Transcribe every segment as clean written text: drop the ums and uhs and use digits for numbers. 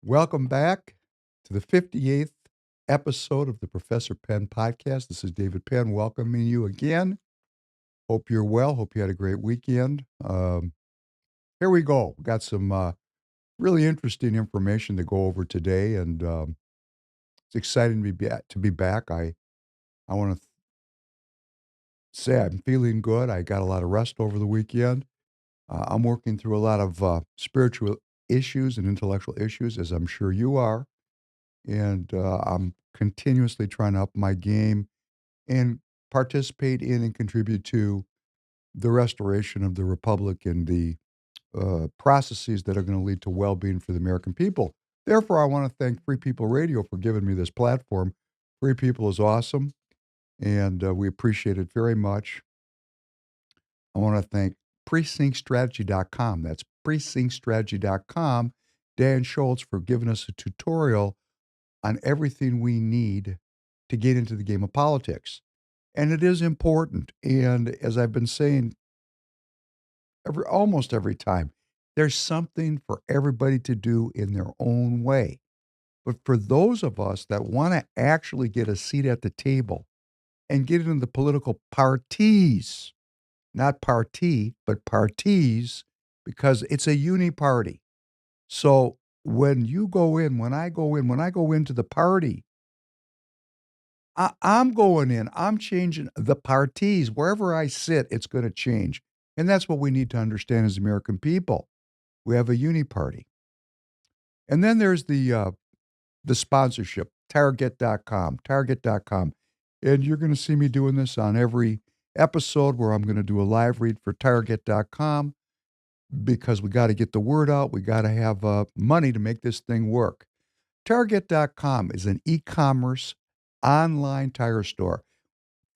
Welcome back to the 58th episode of the Professor Penn podcast. This is David Penn welcoming you again. Hope you're well. Hope you had a great weekend. Here we go. We got some really interesting information to go over today, and it's exciting to be back. I want to say I'm feeling good. I got a lot of rest over the weekend. I'm working through a lot of spiritual issues and intellectual issues, as I'm sure you are. And I'm continuously trying to up my game and participate in and contribute to the restoration of the republic and the processes that are going to lead to well-being for the American people. Therefore, I want to thank Free People Radio for giving me this platform. Free People is awesome, and we appreciate it very much. I want to thank PrecinctStrategy.com. That's PrecinctStrategy.com. Dan Schultz for giving us a tutorial on everything we need to get into the game of politics. And it is important. And as I've been saying almost every time, there's something for everybody to do in their own way. But for those of us that want to actually get a seat at the table and get into the political parties, not party, but parties, because it's a uni party. So when I go into the party, I'm going in. I'm changing the parties. Wherever I sit, it's going to change. And that's what we need to understand as American people. We have a uni party. And then there's the sponsorship, Tireget.com, Tireget.com. And you're going to see me doing this on every episode where I'm going to do a live read for Tireget.com because we got to get the word out. We got to have money to make this thing work. Tireget.com is an e-commerce online tire store.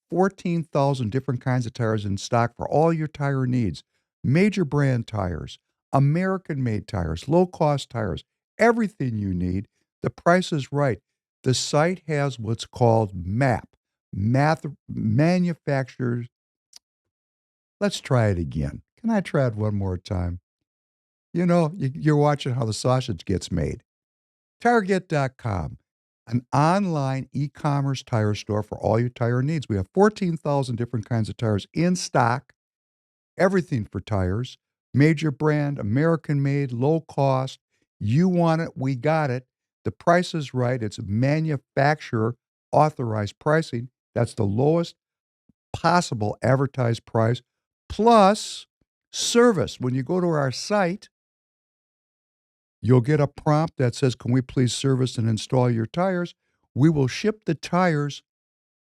14,000 different kinds of tires in stock for all your tire needs. Major brand tires, American-made tires, low-cost tires, everything you need. The price is right. The site has what's called math manufacturers. Let's try it again. Can I try it one more time? You're watching how the sausage gets made. Tireget.com, an online e-commerce tire store for all your tire needs. We have 14,000 different kinds of tires in stock, everything for tires, major brand, American made, low cost. You want it, we got it. The price is right. It's manufacturer authorized pricing. That's the lowest possible advertised price, plus service. When you go to our site, you'll get a prompt that says, "Can we please service and install your tires?" We will ship the tires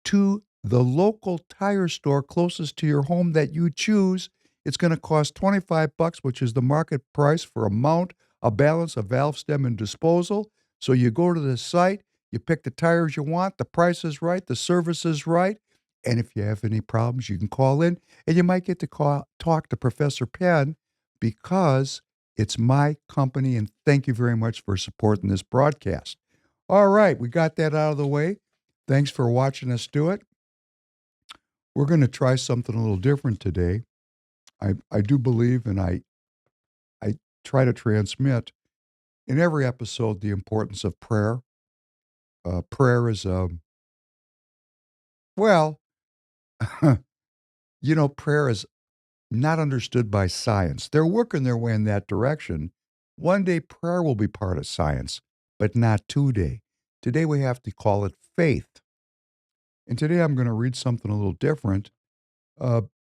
to the local tire store closest to your home that you choose. It's going to cost $25, which is the market price for a mount, a balance, a valve stem, and disposal. So you go to the site, you pick the tires you want, the price is right, the service is right, and if you have any problems, you can call in, and you might get to talk to Professor Penn because it's my company, and thank you very much for supporting this broadcast. All right, we got that out of the way. Thanks for watching us do it. We're going to try something a little different today. I do believe, and I try to transmit in every episode the importance of prayer. Prayer is, well, prayer is not understood by science. They're working their way in that direction. One day prayer will be part of science, but not today. Today we have to call it faith. And today I'm going to read something a little different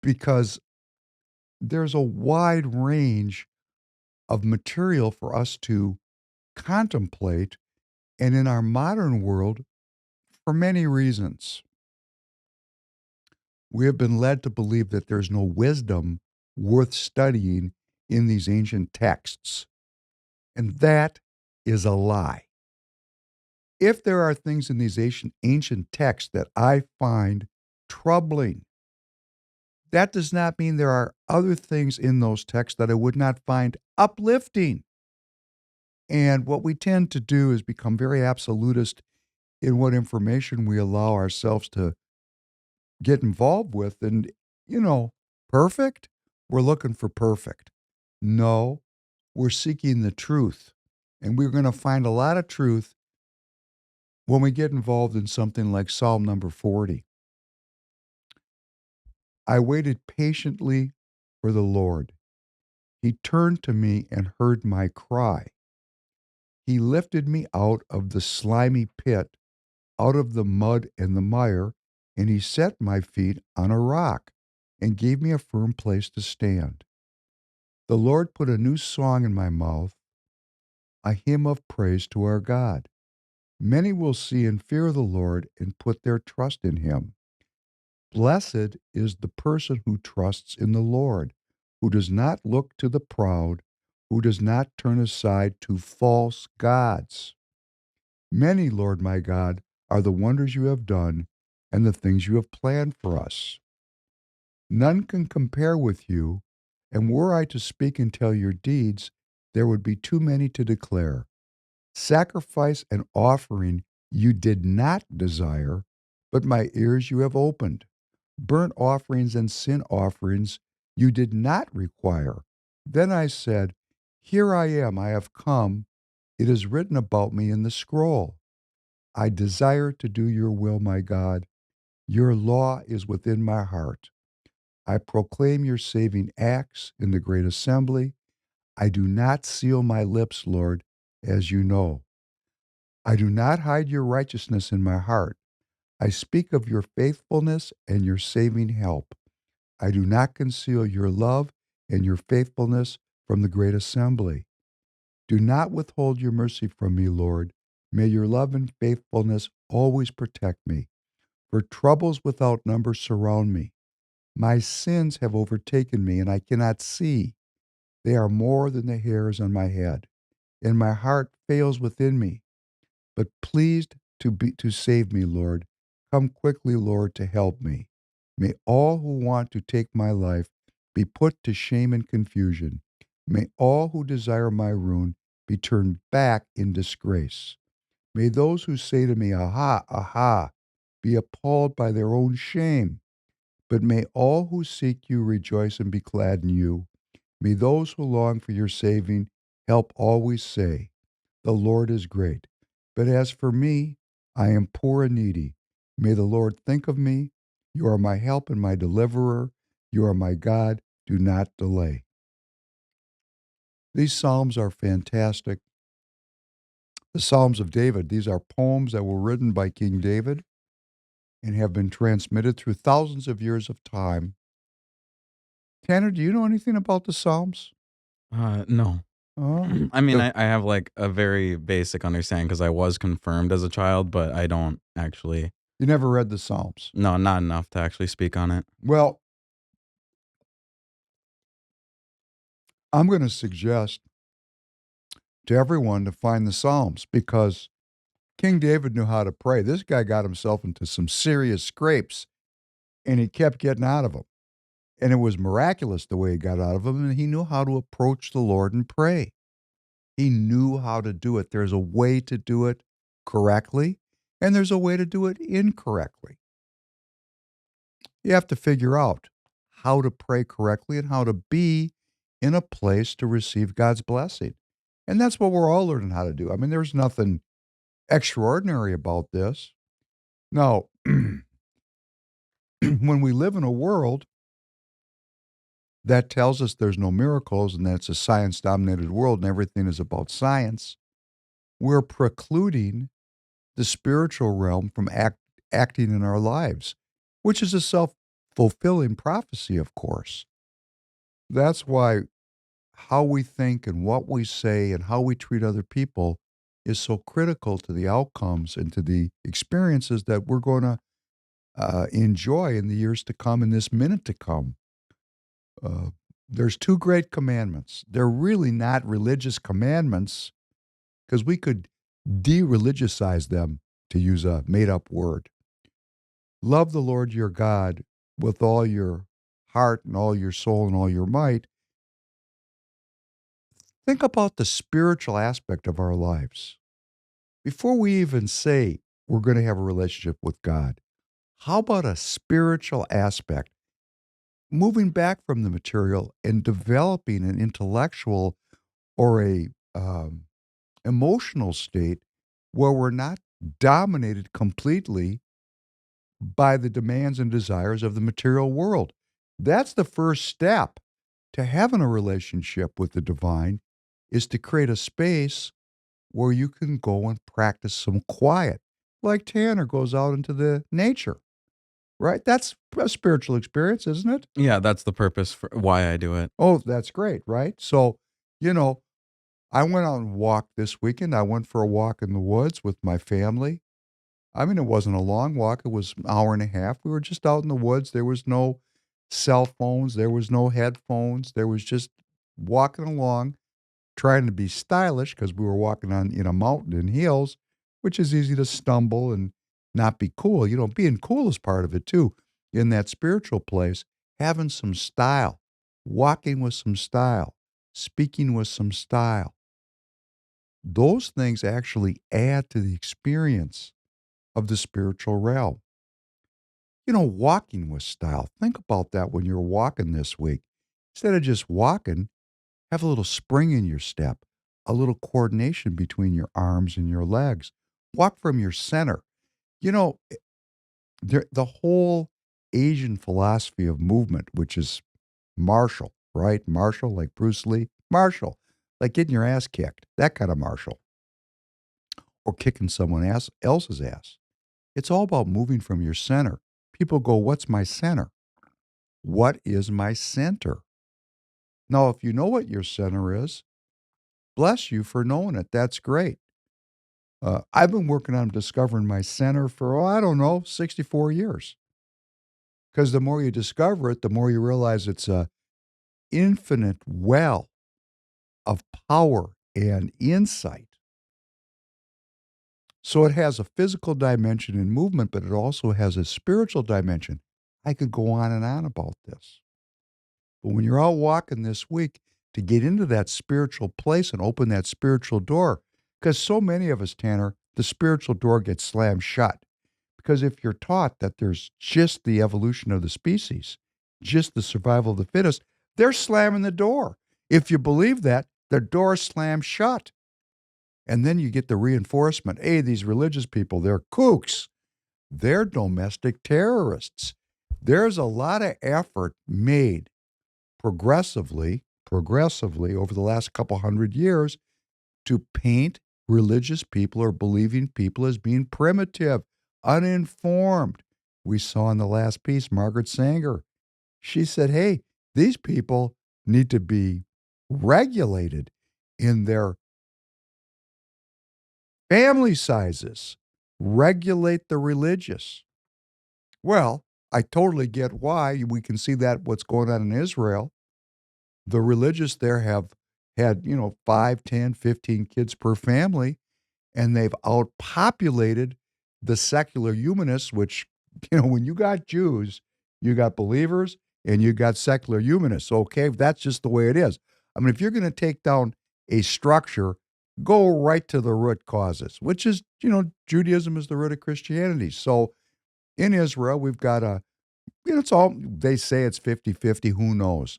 because there's a wide range of material for us to contemplate, and in our modern world, for many reasons. We have been led to believe that there's no wisdom worth studying in these ancient texts. And that is a lie. If there are things in these ancient texts that I find troubling, that does not mean there are other things in those texts that I would not find uplifting. And what we tend to do is become very absolutist in what information we allow ourselves to get involved with. And, perfect? We're looking for perfect. No, we're seeking the truth. And we're going to find a lot of truth when we get involved in something like Psalm number 40. I waited patiently for the Lord. He turned to me and heard my cry. He lifted me out of the slimy pit, out of the mud and the mire, and he set my feet on a rock and gave me a firm place to stand. The Lord put a new song in my mouth, a hymn of praise to our God. Many will see and fear the Lord and put their trust in him. Blessed is the person who trusts in the Lord, who does not look to the proud, who does not turn aside to false gods. Many, Lord my God, are the wonders you have done and the things you have planned for us. None can compare with you, and were I to speak and tell your deeds, there would be too many to declare. Sacrifice and offering you did not desire, but my ears you have opened. Burnt offerings and sin offerings you did not require. Then I said, here I am, I have come. It is written about me in the scroll. I desire to do your will, my God. Your law is within my heart. I proclaim your saving acts in the great assembly. I do not seal my lips, Lord, as you know. I do not hide your righteousness in my heart. I speak of your faithfulness and your saving help. I do not conceal your love and your faithfulness from the great assembly. Do not withhold your mercy from me, Lord. May your love and faithfulness always protect me, for troubles without number surround me. My sins have overtaken me, and I cannot see. They are more than the hairs on my head, and my heart fails within me. But pleased to save me, Lord. Come quickly, Lord, to help me. May all who want to take my life be put to shame and confusion. May all who desire my ruin be turned back in disgrace. May those who say to me, aha, aha, be appalled by their own shame. But may all who seek you rejoice and be glad in you. May those who long for your saving help always say, the Lord is great. But as for me, I am poor and needy. May the Lord think of me. You are my help and my deliverer. You are my God. Do not delay. These Psalms are fantastic. The Psalms of David, these are poems that were written by King David and have been transmitted through thousands of years of time. Tanner, do you know anything about the Psalms? No. Uh, I mean, the, I have like a very basic understanding because I was confirmed as a child, but I don't actually, you never read the Psalms. no, not enough to actually speak on it. Well, I'm going to suggest to everyone to find the Psalms because King David knew how to pray. This guy got himself into some serious scrapes and he kept getting out of them. And it was miraculous the way he got out of them. And he knew how to approach the Lord and pray. He knew how to do it. There's a way to do it correctly, and there's a way to do it incorrectly. You have to figure out how to pray correctly and how to be in a place to receive God's blessing. And that's what we're all learning how to do. I mean, there's nothing extraordinary about this. Now, when we live in a world that tells us there's no miracles and that it's a science dominated world and everything is about science, we're precluding the spiritual realm from acting in our lives, which is a self fulfilling prophecy, of course. That's why how we think and what we say and how we treat other people is so critical to the outcomes and to the experiences that we're going to enjoy in the years to come, in this minute to come. Uh, there's two great commandments. They're really not religious commandments because we could de religiousize them, to use a made up word. Love the Lord your God with all your heart and all your soul and all your might. Think about the spiritual aspect of our lives. Before we even say we're going to have a relationship with God, how about a spiritual aspect? Moving back from the material and developing an intellectual or emotional state where we're not dominated completely by the demands and desires of the material world. That's the first step to having a relationship with the divine is to create a space where you can go and practice some quiet. Like Tanner goes out into the nature, right? That's a spiritual experience, isn't it? Yeah, that's the purpose for why I do it. Oh, that's great, right? So, you know, I went out and walked this weekend. I went for a walk in the woods with my family. I mean, it wasn't a long walk. It was an hour and a half. We were just out in the woods. There was no cell phones. There was no headphones. There was just walking along, trying to be stylish because we were walking on in a mountain in hills, which is easy to stumble and not be cool. You know, being cool is part of it too. In that spiritual place, having some style, walking with some style, speaking with some style. Those things actually add to the experience of the spiritual realm. You know, walking with style. Think about that when you're walking this week. Instead of just walking, have a little spring in your step, a little coordination between your arms and your legs. Walk from your center. You know, the whole Asian philosophy of movement, which is martial, right? Martial, like Bruce Lee. Martial, like getting your ass kicked. That kind of martial. Or kicking else's ass. It's all about moving from your center. People go, what's my center? What is my center? Now, if you know what your center is, bless you for knowing it. That's great. I've been working on discovering my center for, I don't know, 64 years. Because the more you discover it, the more you realize it's a infinite well of power and insight. So it has a physical dimension in movement, but it also has a spiritual dimension. I could go on and on about this. But when you're out walking this week, to get into that spiritual place and open that spiritual door, because so many of us, Tanner, the spiritual door gets slammed shut. Because if you're taught that there's just the evolution of the species, just the survival of the fittest, they're slamming the door. If you believe that, the door slams shut. And then you get the reinforcement. Hey, these religious people, they're kooks. They're domestic terrorists. There's a lot of effort made progressively over the last couple hundred years to paint religious people or believing people as being primitive, uninformed. We saw in the last piece, Margaret Sanger. She said, hey, these people need to be regulated in their family sizes. Regulate the religious. Well, I totally get why. We can see that what's going on in Israel. The religious there have had, 5, 10, 15 kids per family, and they've outpopulated the secular humanists, which, when you got Jews, you got believers and you got secular humanists. Okay, that's just the way it is. I mean, if you're going to take down a structure, go right to the root causes, which is, Judaism is the root of Christianity. So in Israel, we've got it's all, they say it's 50-50, who knows?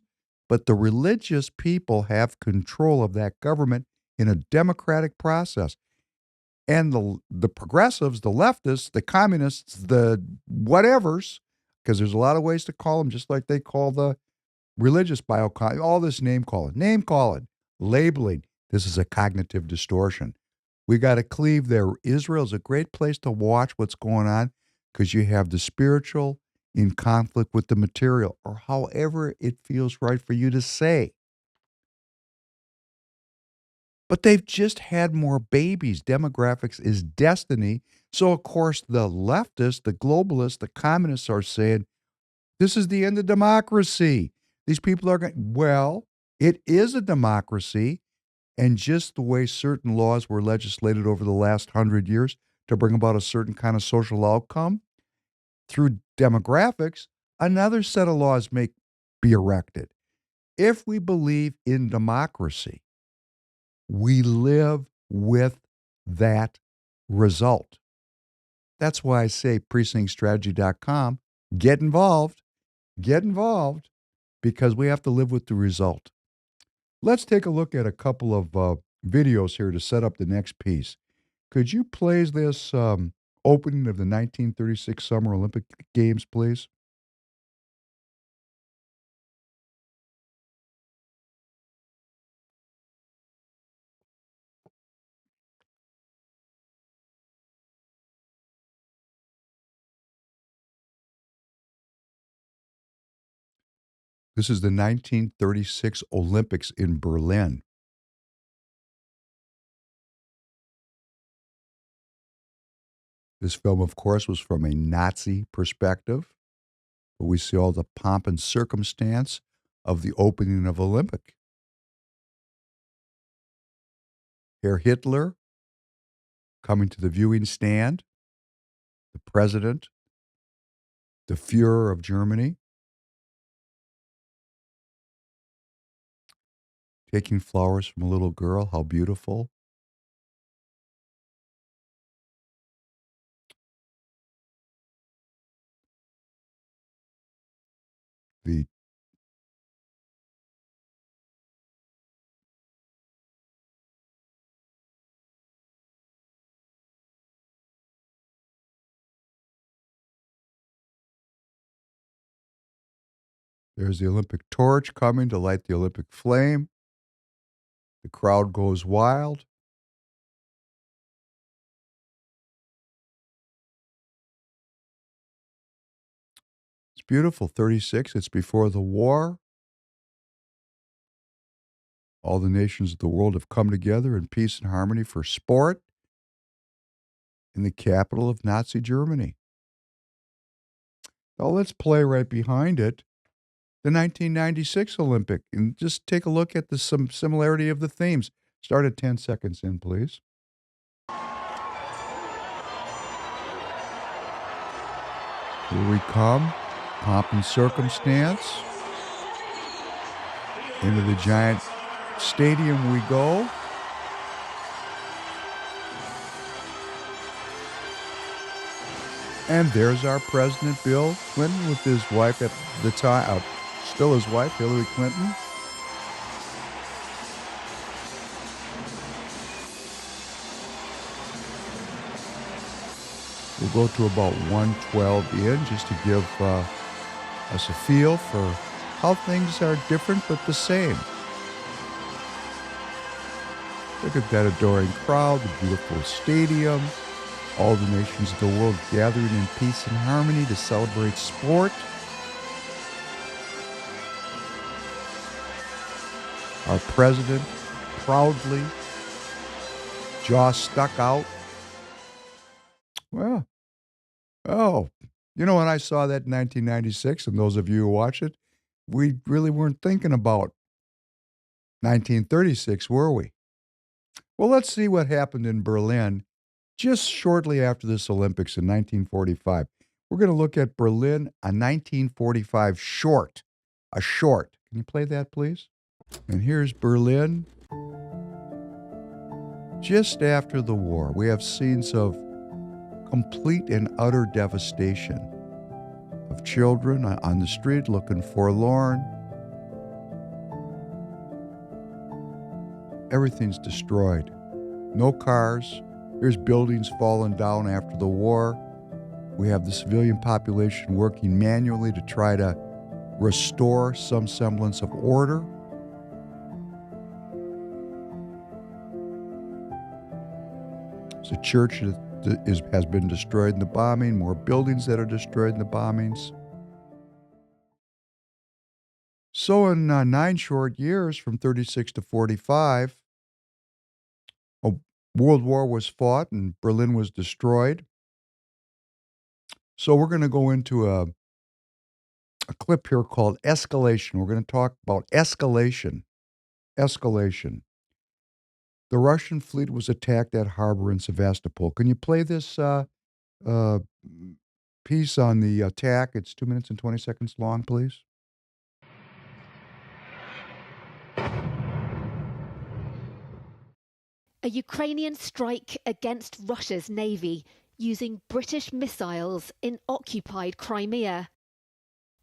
But the religious people have control of that government in a democratic process. And the progressives, the leftists, the communists, the whatevers, because there's a lot of ways to call them, just like they call the religious all this name calling, labeling. This is a cognitive distortion. We got to cleave there. Israel's a great place to watch what's going on because you have the spiritual in conflict with the material, or however it feels right for you to say. But they've just had more babies. Demographics is destiny. So, of course, the leftists, the globalists, the communists are saying, this is the end of democracy. These people are going, well, it is a democracy. And just the way certain laws were legislated over the last 100 years to bring about a certain kind of social outcome, through demographics, another set of laws may be erected. If we believe in democracy, we live with that result. That's why I say precinctstrategy.com, get involved, because we have to live with the result. Let's take a look at a couple of videos here to set up the next piece. Could you play this opening of the 1936 Summer Olympic Games, please? This is the 1936 Olympics in Berlin. This film, of course, was from a Nazi perspective, but we see all the pomp and circumstance of the opening of Olympic. Herr Hitler coming to the viewing stand, the president, the Fuhrer of Germany, taking flowers from a little girl. How beautiful. The There's the Olympic torch coming to light the Olympic flame. The crowd goes wild. It's beautiful. 36. It's before the war. All the nations of the world have come together in peace and harmony for sport in the capital of Nazi Germany. Now let's play right behind it the 1996 Olympic and just take a look at some similarity of the themes. Start at 10 seconds in, please. Here we come. Pomp and circumstance. Into the giant stadium we go. And there's our President Bill Clinton with his wife at the time, still his wife, Hillary Clinton. We'll go to about 112 in just to give us a feel for how things are different but the same. Look at that adoring crowd, the beautiful stadium, all the nations of the world gathering in peace and harmony to celebrate sport. Our president proudly, jaw stuck out. Well, when I saw that in 1996, and those of you who watch it, we really weren't thinking about 1936, were we? Well, let's see what happened in Berlin just shortly after this Olympics in 1945. We're going to look at Berlin, a 1945 short. A short. Can you play that, please? And here's Berlin just after the war. We have scenes of complete and utter devastation of children on the street looking forlorn. Everything's destroyed. No cars. There's buildings falling down after the war. We have the civilian population working manually to try to restore some semblance of order. It's a church that has been destroyed in the bombing, more buildings that are destroyed in the bombings. So in 9 short years, from 36 to 45, a World War was fought and Berlin was destroyed. So we're going to go into a clip here called Escalation. We're going to talk about escalation. Escalation. The Russian fleet was attacked at harbor in Sevastopol. Can you play this piece on the attack? It's 2 minutes and 20 seconds long, please. A Ukrainian strike against Russia's navy using British missiles in occupied Crimea.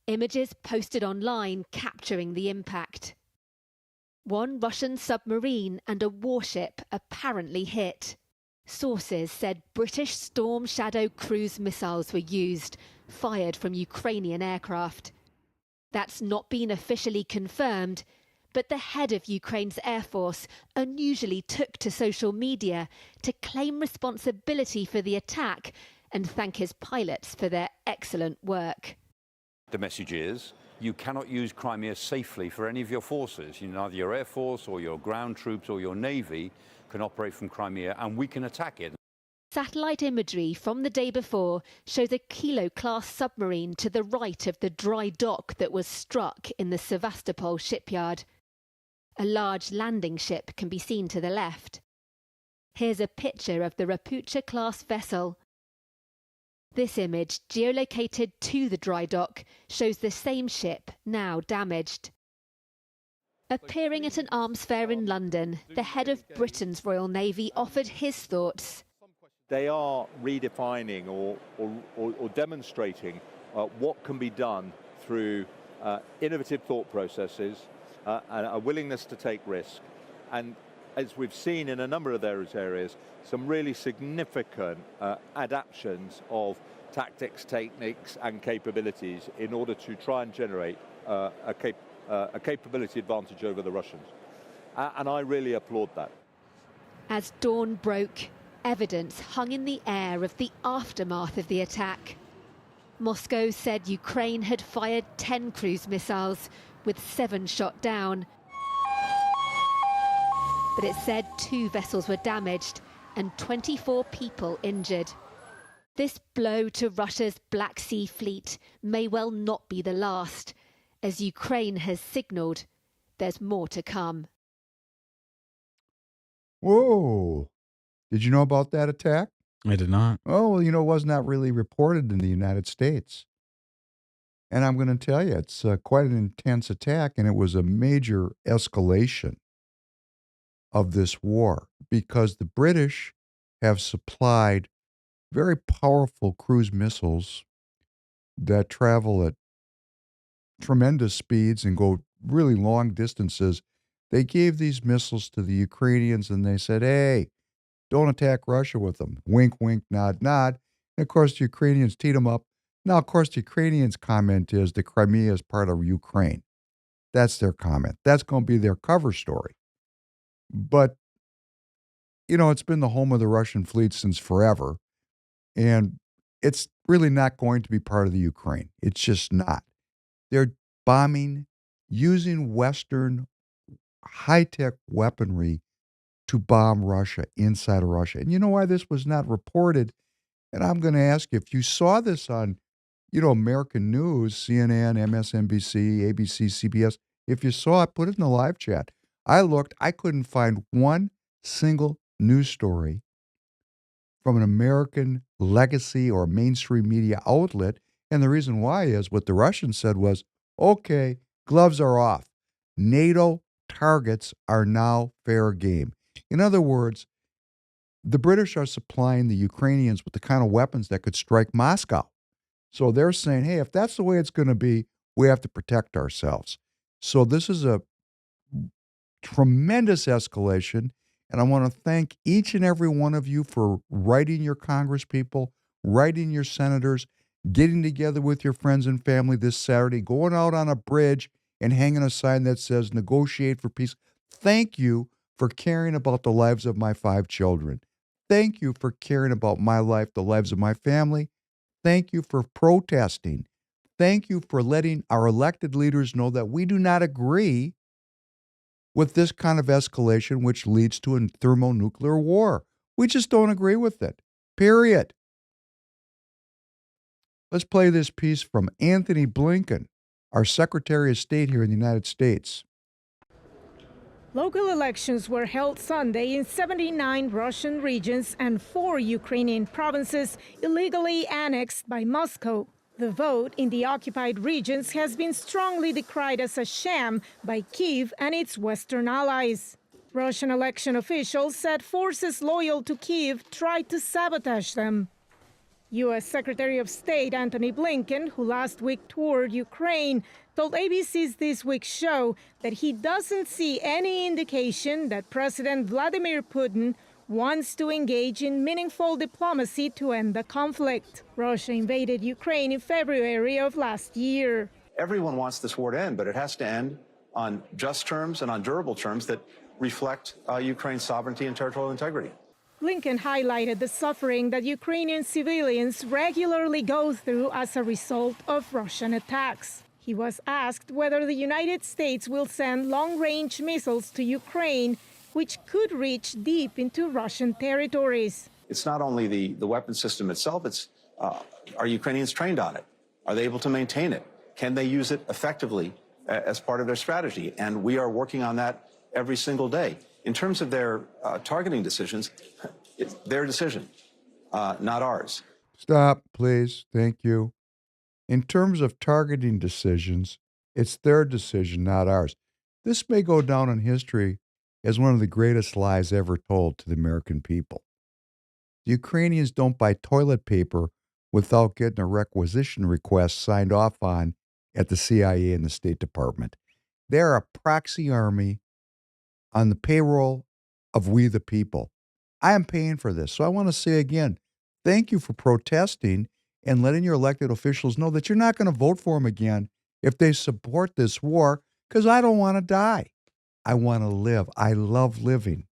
Images posted online capturing the impact. One Russian submarine and a warship apparently hit. Sources said British Storm Shadow cruise missiles were used, fired from Ukrainian aircraft. That's not been officially confirmed, but the head of Ukraine's Air Force unusually took to social media to claim responsibility for the attack and thank his pilots for their excellent work. The message is, you cannot use Crimea safely for any of your forces. Neither your Air Force or your ground troops or your Navy can operate from Crimea, and we can attack it. Satellite imagery from the day before shows a Kilo-class submarine to the right of the dry dock that was struck in the Sevastopol shipyard. A large landing ship can be seen to the left. Here's a picture of the Rapucha-class vessel. This image, geolocated to the dry dock, shows the same ship, now damaged. Appearing at an arms fair in London, the head of Britain's Royal Navy offered his thoughts. They are redefining or demonstrating what can be done through innovative thought processes and a willingness to take risk. And as we've seen in a number of those areas, some really significant adaptations of tactics, techniques and capabilities in order to try and generate a capability advantage over the Russians. And I really applaud that. As dawn broke, evidence hung in the air of the aftermath of the attack. Moscow said Ukraine had fired 10 cruise missiles, with 7 shot down. But it said 2 vessels were damaged and 24 people injured. This blow to Russia's Black Sea Fleet may well not be the last, as Ukraine has signalled there's more to come. Whoa. Did you know about that attack? I did not. Oh, well, it was not really reported in the United States. And I'm going to tell you, it's quite an intense attack, and it was a major escalation of this war because the British have supplied very powerful cruise missiles that travel at tremendous speeds and go really long distances. They gave these missiles to the Ukrainians, and they said, hey, don't attack Russia with them. Wink, wink, nod, nod. And of course, the Ukrainians teed them up. Now, of course, the Ukrainians' comment is the Crimea is part of Ukraine. That's their comment. That's going to be their cover story. But, it's been the home of the Russian fleet since forever. And it's really not going to be part of the Ukraine. It's just not. They're bombing, using Western high-tech weaponry to bomb Russia inside of Russia. And you know why this was not reported? And I'm going to ask you, if you saw this on, American news, CNN, MSNBC, ABC, CBS, if you saw it, put it in the live chat. I looked, I couldn't find one single news story from an American legacy or mainstream media outlet. And the reason why is what the Russians said was, okay, gloves are off. NATO targets are now fair game. In other words, the British are supplying the Ukrainians with the kind of weapons that could strike Moscow. So they're saying, hey, if that's the way it's going to be, we have to protect ourselves. So this is a tremendous escalation. And I want to thank each and every one of you for writing your congresspeople, writing your senators, getting together with your friends and family this Saturday, going out on a bridge and hanging a sign that says negotiate for peace. Thank you for caring about the lives of my 5 children. Thank you for caring about my life, the lives of my family. Thank you for protesting. Thank you for letting our elected leaders know that we do not agree with this kind of escalation, which leads to a thermonuclear war. We just don't agree with it. Period. Let's play this piece from Anthony Blinken, our Secretary of State here in the United States. Local elections were held Sunday in 79 Russian regions and 4 Ukrainian provinces illegally annexed by Moscow. The vote in the occupied regions has been strongly decried as a sham by Kyiv and its Western allies. Russian election officials said forces loyal to Kyiv tried to sabotage them. U.S. Secretary of State Antony Blinken, who last week toured Ukraine, told ABC's This Week show that he doesn't see any indication that President Vladimir Putin wants to engage in meaningful diplomacy to end the conflict. Russia invaded Ukraine in February of last year. Everyone wants this war to end, but it has to end on just terms and on durable terms that reflect Ukraine's sovereignty and territorial integrity. Blinken highlighted the suffering that Ukrainian civilians regularly go through as a result of Russian attacks. He was asked whether the United States will send long-range missiles to Ukraine, which could reach deep into Russian territories. It's not only the weapon system itself, it's are Ukrainians trained on it? Are they able to maintain it? Can they use it effectively as part of their strategy? And we are working on that every single day. In terms of their targeting decisions, it's their decision, not ours. Stop, please. Thank you. In terms of targeting decisions, it's their decision, not ours. This may go down in history as one of the greatest lies ever told to the American people. The Ukrainians don't buy toilet paper without getting a requisition request signed off on at the CIA and the State Department. They're a proxy army on the payroll of we the people. I am paying for this. So I want to say again, thank you for protesting and letting your elected officials know that you're not going to vote for them again if they support this war, because I don't want to die. I want to live. I love living.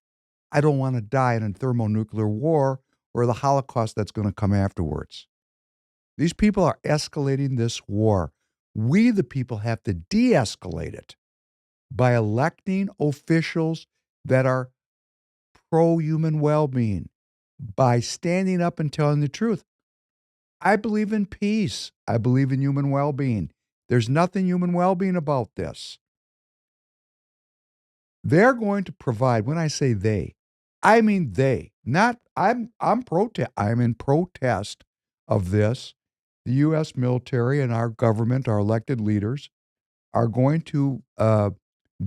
I don't want to die in a thermonuclear war or the Holocaust that's going to come afterwards. These people are escalating this war. We, the people, have to de-escalate it by electing officials that are pro-human well-being, by standing up and telling the truth. I believe in peace. I believe in human well-being. There's nothing human well-being about this. They're going to provide, when I say they, I mean they, not, I'm in protest of this. The U.S. military and our government, our elected leaders, are going to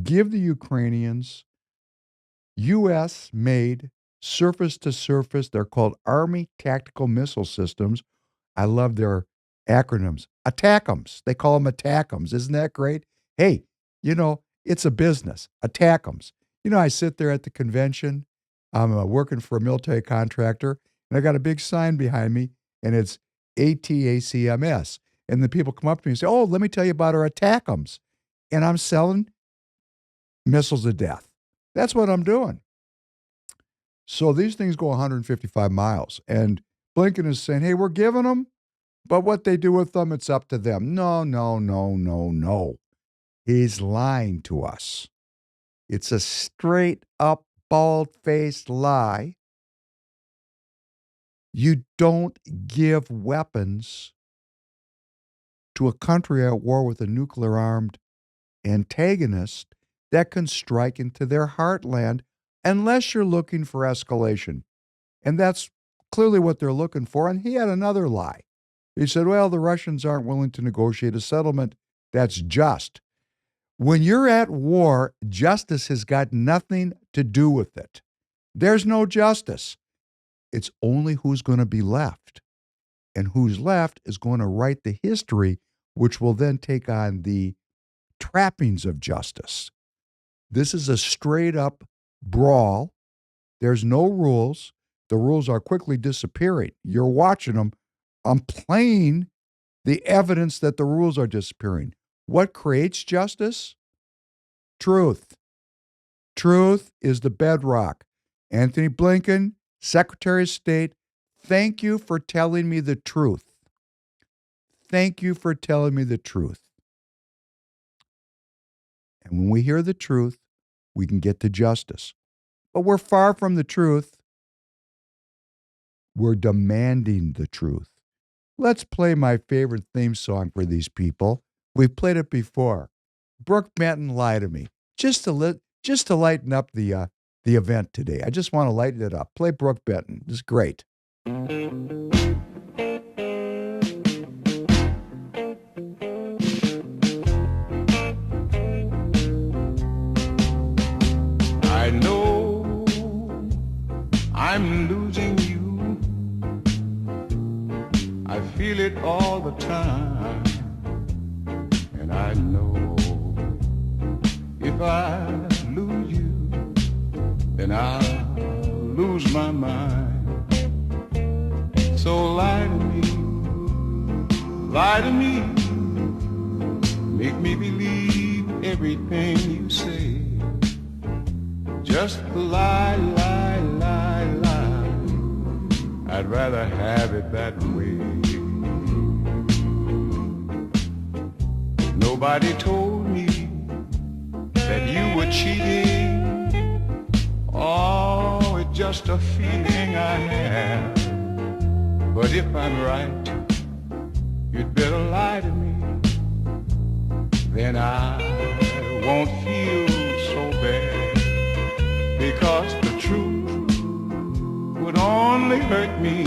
give the Ukrainians U.S.-made surface-to-surface, they're called Army Tactical Missile Systems. I love their acronyms. ATACMS. They call them ATACMS. Isn't that great? Hey, it's a business. ATACMS. I sit there at the convention. I'm working for a military contractor, and I got a big sign behind me, and it's ATACMS. And the people come up to me and say, oh, let me tell you about our ATACMS. And I'm selling missiles of death. That's what I'm doing. So these things go 155 miles. And Blinken is saying, hey, we're giving them, but what they do with them, it's up to them. No. He's lying to us. It's a straight up, bald-faced lie. You don't give weapons to a country at war with a nuclear-armed antagonist that can strike into their heartland unless you're looking for escalation. And that's clearly what they're looking for. And he had another lie. He said, well, the Russians aren't willing to negotiate a settlement that's just. When you're at war, justice has got nothing to do with it. There's no justice. It's only who's going to be left. And who's left is going to write the history, which will then take on the trappings of justice. This is a straight up brawl. There's no rules. The rules are quickly disappearing. You're watching them. I'm playing the evidence that the rules are disappearing. What creates justice? Truth. Truth is the bedrock. Antony Blinken, Secretary of State, thank you for telling me the truth. Thank you for telling me the truth. And when we hear the truth, we can get to justice. But we're far from the truth. We're demanding the truth. Let's play my favorite theme song for these people. We've played it before. Brooke Benton, Lie to Me. Just to lighten up the event today. I just want to lighten it up. Play Brooke Benton. It's great. I know I'm losing you. feel it all the time. And I know if I lose you, then I'll lose my mind. So lie to me, make me believe everything you say. Just lie, lie, lie, lie. I'd rather have it that way. Nobody told me that you were cheating. Oh, it's just a feeling I have. But if I'm right, you'd better lie to me. Then I won't feel so bad. Because the truth would only hurt me.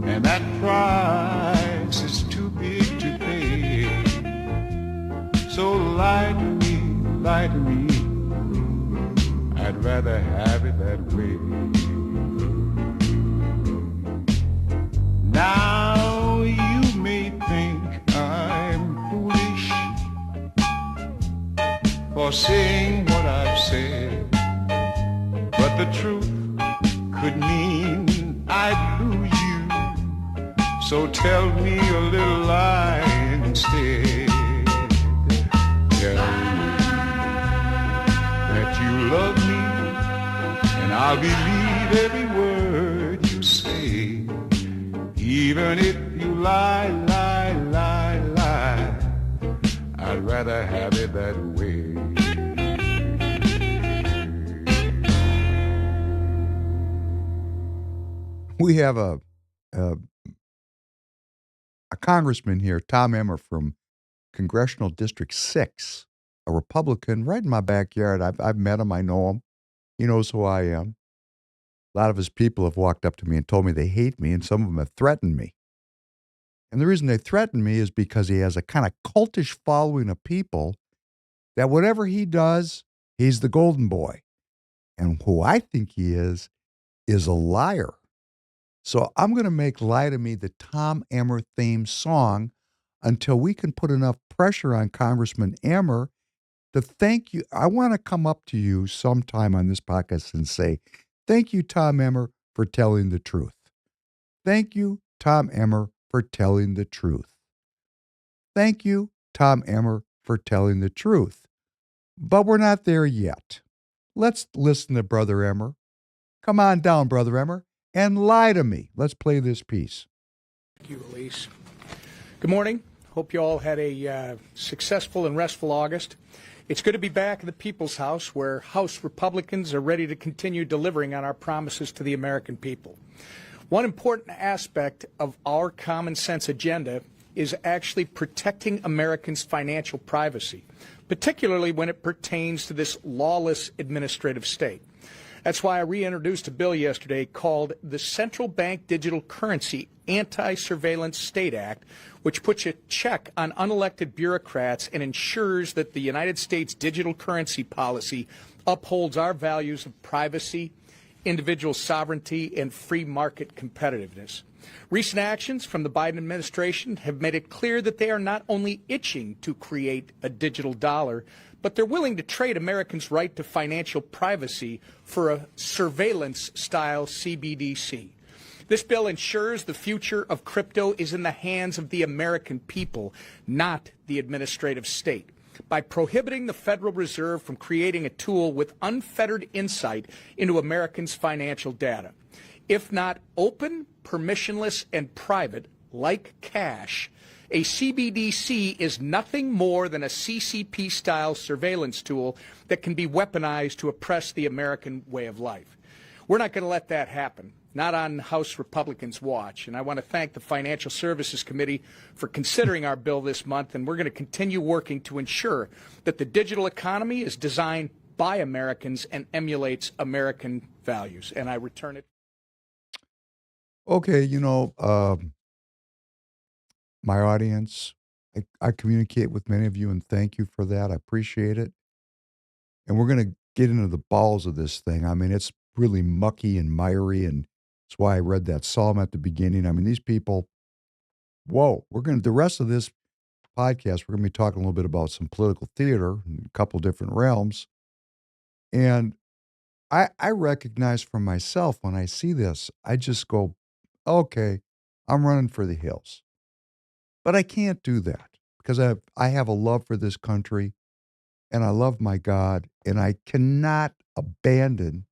And that price is too big to pay. So lie to me, lie to me. I'd rather have it that way. Now you may think I'm foolish for saying what I've said, but the truth could mean I'd lose you. So tell me a little lie instead. Tell me that you love me, and I'll believe every word you say. Even if you lie, lie, lie, lie, I'd rather have it that way. We have a congressman here, Tom Emmer from Congressional District 6, a Republican right in my backyard. I've met him. I know him. He knows who I am. A lot of his people have walked up to me and told me they hate me, and some of them have threatened me. And the reason they threaten me is because he has a kind of cultish following of people that whatever he does, he's the golden boy. And who I think he is a liar. So I'm going to make Lie to Me the Tom Emmer theme song until we can put enough pressure on Congressman Emmer to thank you. I want to come up to you sometime on this podcast and say, thank you, Tom Emmer, for telling the truth. Thank you, Tom Emmer, for telling the truth. Thank you, Tom Emmer, for telling the truth. But we're not there yet. Let's listen to Brother Emmer. Come on down, Brother Emmer, and lie to me. Let's play this piece. Thank you, Elise. Good morning. Hope you all had a successful and restful August. It's good to be back in the People's House, where House Republicans are ready to continue delivering on our promises to the American people. One important aspect of our common sense agenda is actually protecting Americans' financial privacy, particularly when it pertains to this lawless administrative state. That's why I reintroduced a bill yesterday called the Central Bank Digital Currency Anti-Surveillance State Act, which puts a check on unelected bureaucrats and ensures that the United States digital currency policy upholds our values of privacy, individual sovereignty, and free market competitiveness. Recent actions from the Biden administration have made it clear that they are not only itching to create a digital dollar, but they're willing to trade Americans' right to financial privacy for a surveillance-style CBDC. This bill ensures the future of crypto is in the hands of the American people, not the administrative state, by prohibiting the Federal Reserve from creating a tool with unfettered insight into Americans' financial data. If not open, permissionless, and private, like cash, a CBDC is nothing more than a CCP-style surveillance tool that can be weaponized to oppress the American way of life. We're not going to let that happen, not on House Republicans' watch. And I want to thank the Financial Services Committee for considering our bill this month, and we're going to continue working to ensure that the digital economy is designed by Americans and emulates American values. And I return it. Okay, my audience, I communicate with many of you, and thank you for that. I appreciate it. And we're going to get into the balls of this thing. I mean, it's really mucky and miry, and that's why I read that psalm at the beginning. I mean, these people whoa, the rest of this podcast, we're going to be talking a little bit about some political theater in a couple different realms. And I recognize for myself when I see this, I just go, okay, I'm running for the hills. But I can't do that because I have a love for this country and I love my God, and I cannot abandon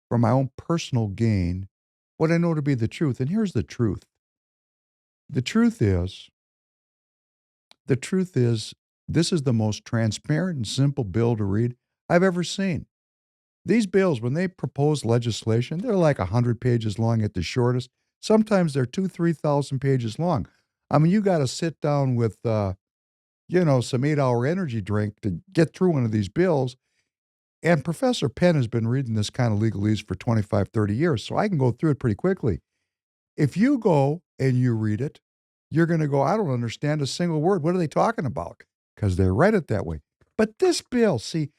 for my own personal gain what I know to be the truth. And here's the truth. The truth is, the truth is, this is the most transparent and simple bill to read I've ever seen. These bills, when they propose legislation, they're like 100 pages long at the shortest. Sometimes they're 3,000 pages long. I mean, you got to sit down with, some 8-hour energy drink to get through one of these bills. And Professor Penn has been reading this kind of legalese for 25, 30 years, so I can go through it pretty quickly. If you go and you read it, you're going to go, I don't understand a single word. What are they talking about? Because they read it that way. But this bill, see,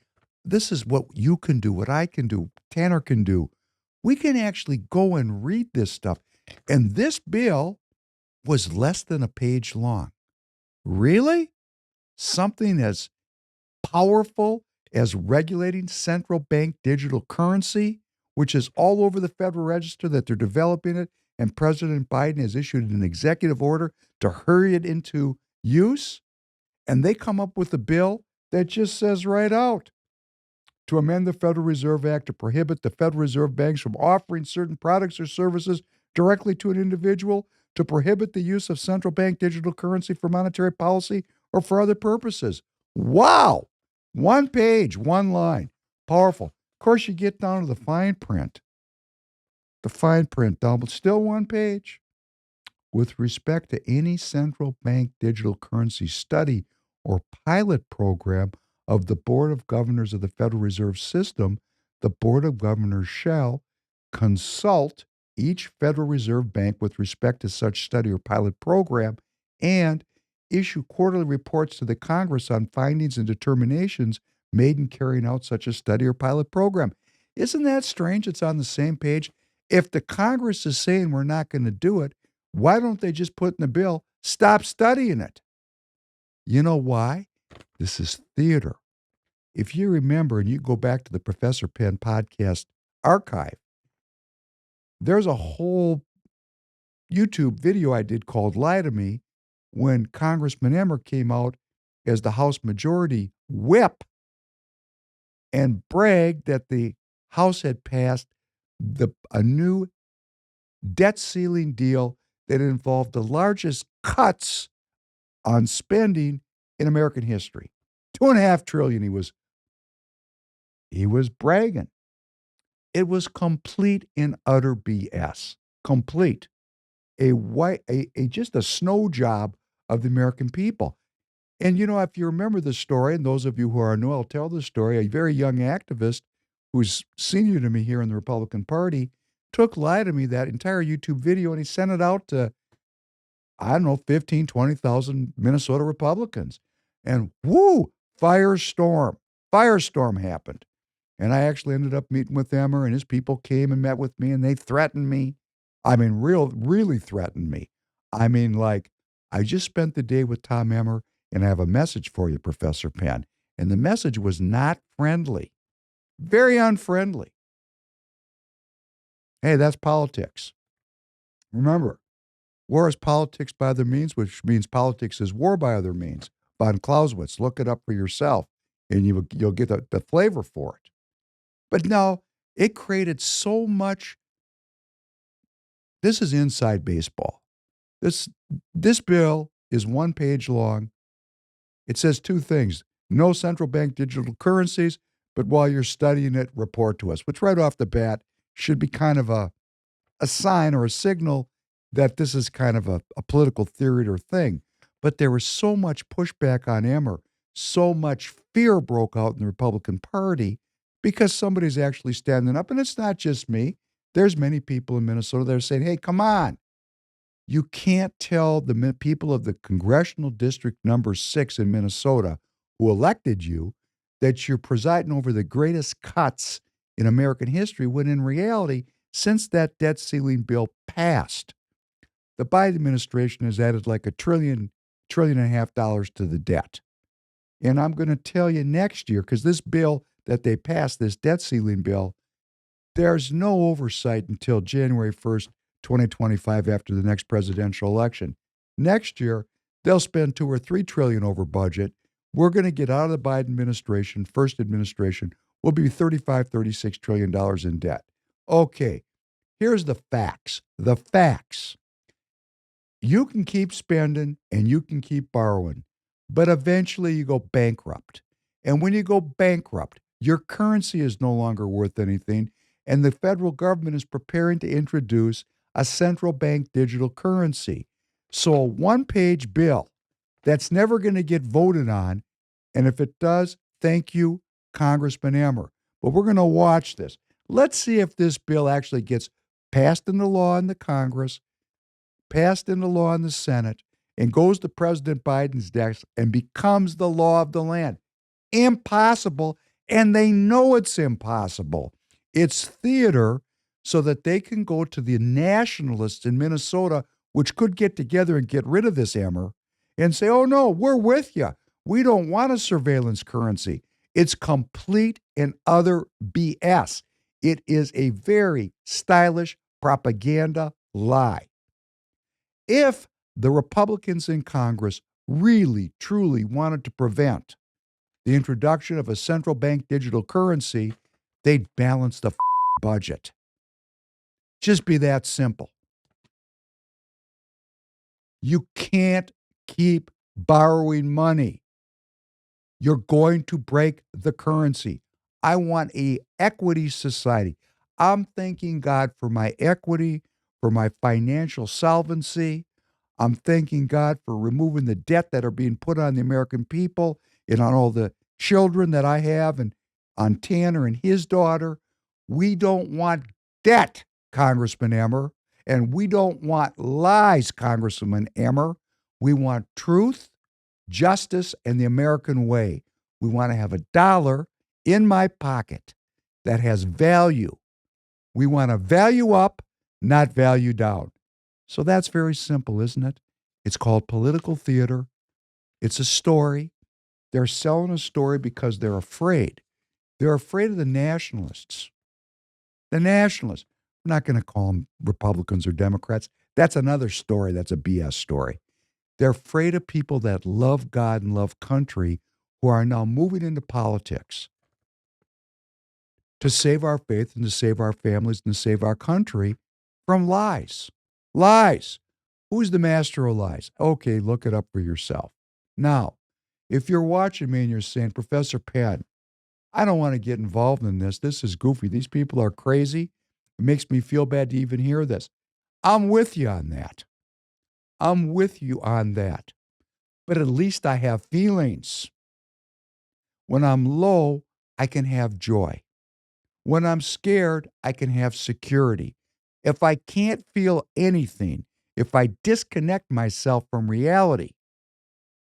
this is what you can do, what I can do, Tanner can do. We can actually go and read this stuff. And this bill was less than a page long. Really? Something as powerful as regulating central bank digital currency, which is all over the Federal Register that they're developing it, and President Biden has issued an executive order to hurry it into use, and they come up with a bill that just says right out to amend the Federal Reserve Act to prohibit the Federal Reserve banks from offering certain products or services directly to an individual, to prohibit the use of central bank digital currency for monetary policy or for other purposes. Wow! One page, one line. Powerful. Of course, you get down to the fine print. The fine print down, but still one page. With respect to any central bank digital currency study or pilot program of the Board of Governors of the Federal Reserve System, the Board of Governors shall consult each Federal Reserve Bank with respect to such study or pilot program and issue quarterly reports to the Congress on findings and determinations made in carrying out such a study or pilot program. Isn't that strange? It's on the same page. If the Congress is saying we're not going to do it, why don't they just put in the bill, stop studying it? You know why? This is theater. If you remember, and you go back to the Professor Penn podcast archive, there's a whole YouTube video I did called Lie to Me when Congressman Emmer came out as the House Majority Whip and bragged that the House had passed a new debt ceiling deal that involved the largest cuts on spending in American history. $2.5 trillion he was bragging. It was complete and utter BS. Complete. Just a snow job of the American people. And if you remember the story, and those of you who are new, I'll tell the story. A very young activist who's senior to me here in the Republican Party took Lie to Me, that entire YouTube video, and he sent it out to, I don't know, 15, 20,000 Minnesota Republicans. And whoo, firestorm happened. And I actually ended up meeting with Emmer, and his people came and met with me, and they threatened me. I mean, really threatened me. I mean, like, I just spent the day with Tom Emmer, and I have a message for you, Professor Penn. And the message was not friendly, very unfriendly. Hey, that's politics. Remember, war is politics by other means, which means politics is war by other means. Von Clausewitz, look it up for yourself, and you'll get the flavor for it. But no, it created so much. This is inside baseball. This bill is one page long. It says two things: no central bank digital currencies, but while you're studying it, report to us, which right off the bat should be kind of a sign or a signal that this is kind of a political theater thing. But there was so much pushback on Emmer, so much fear broke out in the Republican Party because somebody's actually standing up. And it's not just me. There's many people in Minnesota that are saying, hey, come on. You can't tell the people of the Congressional District number 6 in Minnesota who elected you that you're presiding over the greatest cuts in American history, when in reality, since that debt ceiling bill passed, the Biden administration has added like trillion and a half dollars to the debt. And I'm going to tell you next year, because this bill that they passed, this debt ceiling bill, there's no oversight until January 1st, 2025, after the next presidential election. Next year, they'll spend 2 or 3 trillion over budget. We're going to get out of the Biden administration, first administration, will be 35, 36 trillion dollars in debt. Okay, here's the facts. The facts. You can keep spending and you can keep borrowing, but eventually you go bankrupt. And when you go bankrupt, your currency is no longer worth anything, and the federal government is preparing to introduce a central bank digital currency. So a one-page bill that's never going to get voted on, and if it does, thank you, Congressman Emmer. But we're going to watch this. Let's see if this bill actually gets passed into law in the Congress, passed into law in the Senate, and goes to President Biden's desk and becomes the law of the land. Impossible, and they know it's impossible. It's theater so that they can go to the nationalists in Minnesota, which could get together and get rid of this Emmer, and say, oh no, we're with you. We don't want a surveillance currency. It's complete and utter BS. It is a very stylish propaganda lie. If the Republicans in Congress really, truly wanted to prevent the introduction of a central bank digital currency, they'd balance the budget. Just be that simple. You can't keep borrowing money. You're going to break the currency. I want a equity society. I'm thanking God for my equity, for my financial solvency. I'm thanking God for removing the debt that are being put on the American people and on all the children that I have and on Tanner and his daughter. We don't want debt, Congressman Emmer, and we don't want lies, Congressman Emmer. We want truth, justice, and the American way. We want to have a dollar in my pocket that has value. We want to value up, not value down. So that's very simple, isn't it? It's called political theater. It's a story. They're selling a story because they're afraid. They're afraid of the nationalists. The nationalists. We're not going to call them Republicans or Democrats. That's another story. That's a BS story. They're afraid of people that love God and love country who are now moving into politics to save our faith and to save our families and to save our country from lies. Lies. Who's the master of lies? Okay, look it up for yourself. Now, if you're watching me and you're saying, Professor Penn, I don't want to get involved in this. This is goofy. These people are crazy. It makes me feel bad to even hear this. I'm with you on that. I'm with you on that. But at least I have feelings. When I'm low, I can have joy. When I'm scared, I can have security. If I can't feel anything, if I disconnect myself from reality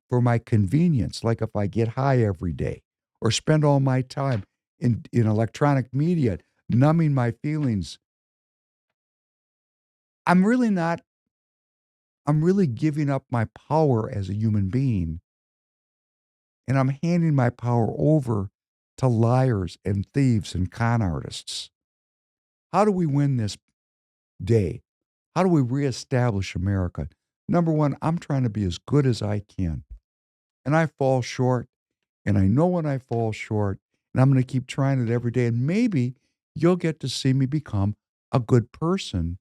for my convenience, like if I get high every day or spend all my time in electronic media, numbing my feelings, I'm really giving up my power as a human being. And I'm handing my power over to liars and thieves and con artists. How do we win this day? How do we reestablish America? Number one, I'm trying to be as good as I can. And I fall short. And I know when I fall short. And I'm going to keep trying it every day. And maybe you'll get to see me become a good person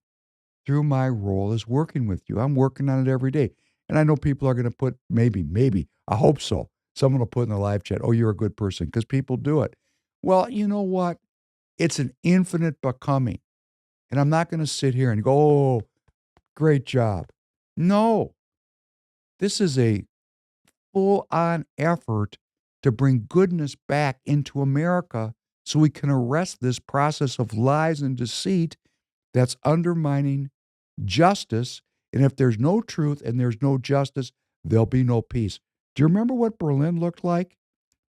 through my role as working with you. I'm working on it every day. And I know people are going to put, maybe, I hope so. Someone will put in the live chat, oh, you're a good person, because people do it. Well, you know what? It's an infinite becoming. And I'm not going to sit here and go, oh, great job. No. This is a full-on effort to bring goodness back into America so we can arrest this process of lies and deceit that's undermining justice. And if there's no truth and there's no justice, there'll be no peace. Do you remember what Berlin looked like?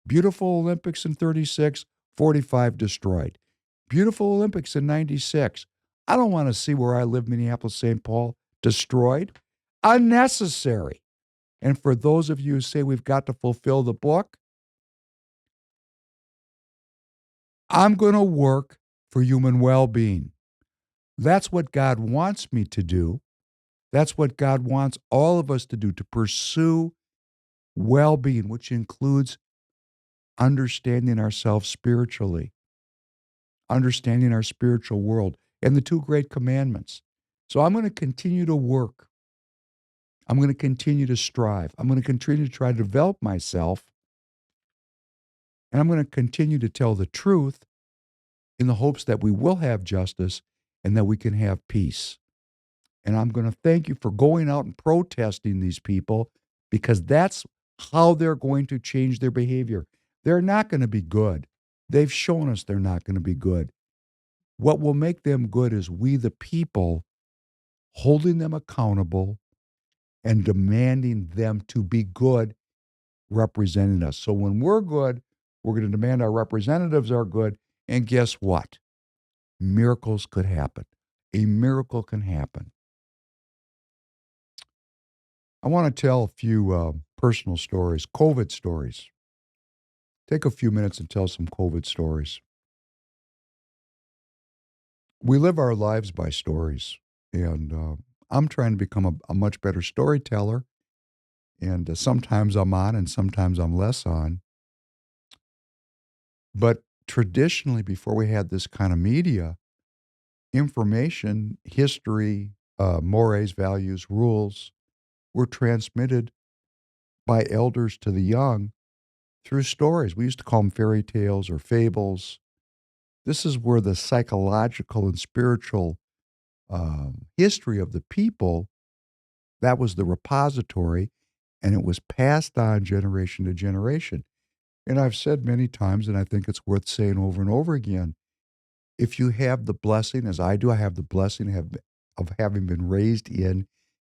Beautiful Olympics in 36, 45 destroyed. Beautiful Olympics in 96. I don't want to see where I live, Minneapolis, St. Paul, destroyed? Unnecessary. And for those of you who say we've got to fulfill the book, I'm going to work for human well-being. That's what God wants me to do. That's what God wants all of us to do, to pursue well-being, which includes understanding ourselves spiritually, understanding our spiritual world, and the two great commandments. So I'm going to continue to work. I'm going to continue to strive. I'm going to continue to try to develop myself. And I'm going to continue to tell the truth in the hopes that we will have justice and that we can have peace. And I'm going to thank you for going out and protesting these people, because that's how they're going to change their behavior. They're not going to be good. They've shown us they're not going to be good. What will make them good is we, the people, holding them accountable and demanding them to be good, representing us. So when we're good, we're going to demand our representatives are good. And guess what? Miracles could happen. A miracle can happen. I want to tell a few personal stories, COVID stories. Take a few minutes and tell some COVID stories. We live our lives by stories, and I'm trying to become a much better storyteller. And sometimes I'm on and sometimes I'm less on. But traditionally, before we had this kind of media, information, history, mores, values, rules were transmitted by elders to the young through stories. We used to call them fairy tales or fables. This is where the psychological and spiritual history of the people, that was the repository, and it was passed on generation to generation. And I've said many times, and I think it's worth saying over and over again, if you have the blessing, as I do, I have the blessing of having been raised in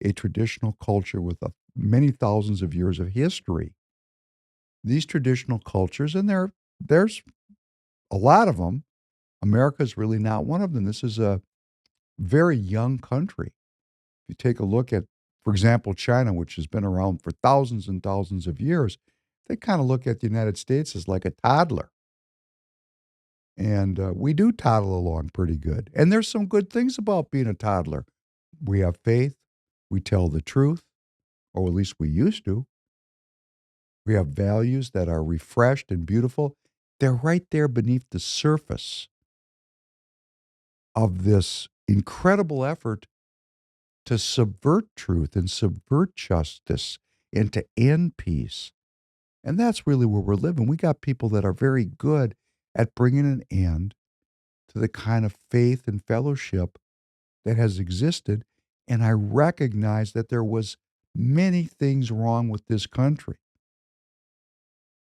a traditional culture with many thousands of years of history. These traditional cultures, and there's a lot of them. America's really not one of them. This is a very young country. If you take a look at, for example, China, which has been around for thousands and thousands of years, they kind of look at the United States as like a toddler. And we do toddle along pretty good. And there's some good things about being a toddler. We have faith. We tell the truth, or at least we used to. We have values that are refreshed and beautiful. They're right there beneath the surface of this incredible effort to subvert truth and subvert justice and to end peace. And that's really where we're living. We got people that are very good at bringing an end to the kind of faith and fellowship that has existed. And I recognize that there was many things wrong with this country.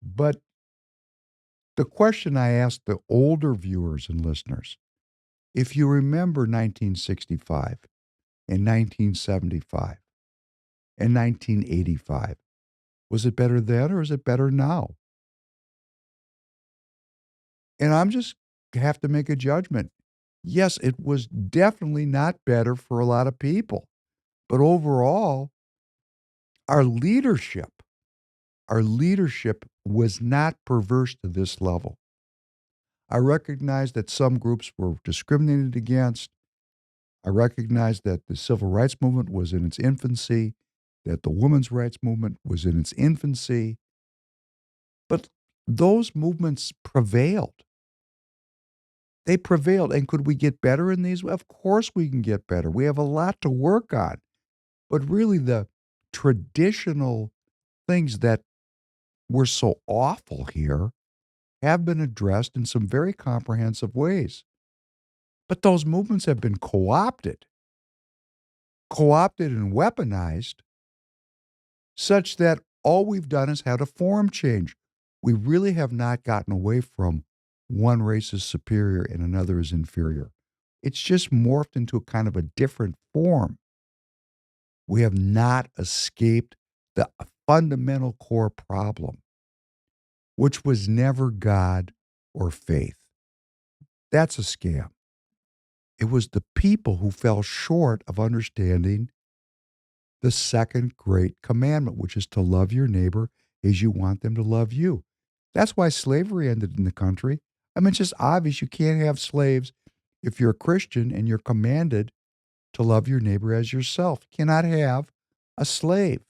But the question I ask the older viewers and listeners, if you remember 1965 and 1975 and 1985, was it better then or is it better now? And I'm just have to make a judgment. Yes, it was definitely not better for a lot of people. But overall, our leadership was not perverse to this level. I recognize that some groups were discriminated against. I recognize that the civil rights movement was in its infancy, that the women's rights movement was in its infancy. But those movements prevailed. They prevailed. And could we get better in these? Of course we can get better. We have a lot to work on. But really, the traditional things that were so awful here have been addressed in some very comprehensive ways. But those movements have been co-opted and weaponized such that all we've done is had a form change. We really have not gotten away from one race is superior and another is inferior. It's just morphed into a kind of a different form. We have not escaped the fundamental core problem, which was never God or faith. That's a scam. It was the people who fell short of understanding the second great commandment, which is to love your neighbor as you want them to love you. That's why slavery ended in the country. I mean, it's just obvious you can't have slaves if you're a Christian and you're commanded to love your neighbor as yourself. You cannot have a slave.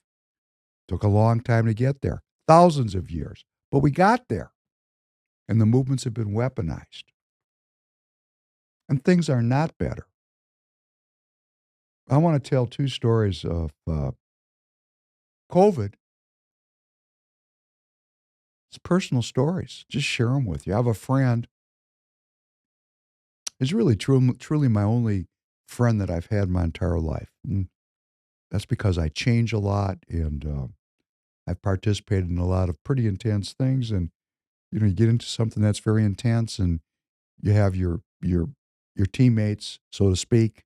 Took a long time to get there, thousands of years, but we got there. And the movements have been weaponized. And things are not better. I want to tell two stories of COVID. It's personal stories. Just share them with you. I have a friend. He's really truly my only friend that I've had my entire life. And that's because I change a lot, and I've participated in a lot of pretty intense things. And you get into something that's very intense, and you have your teammates, so to speak.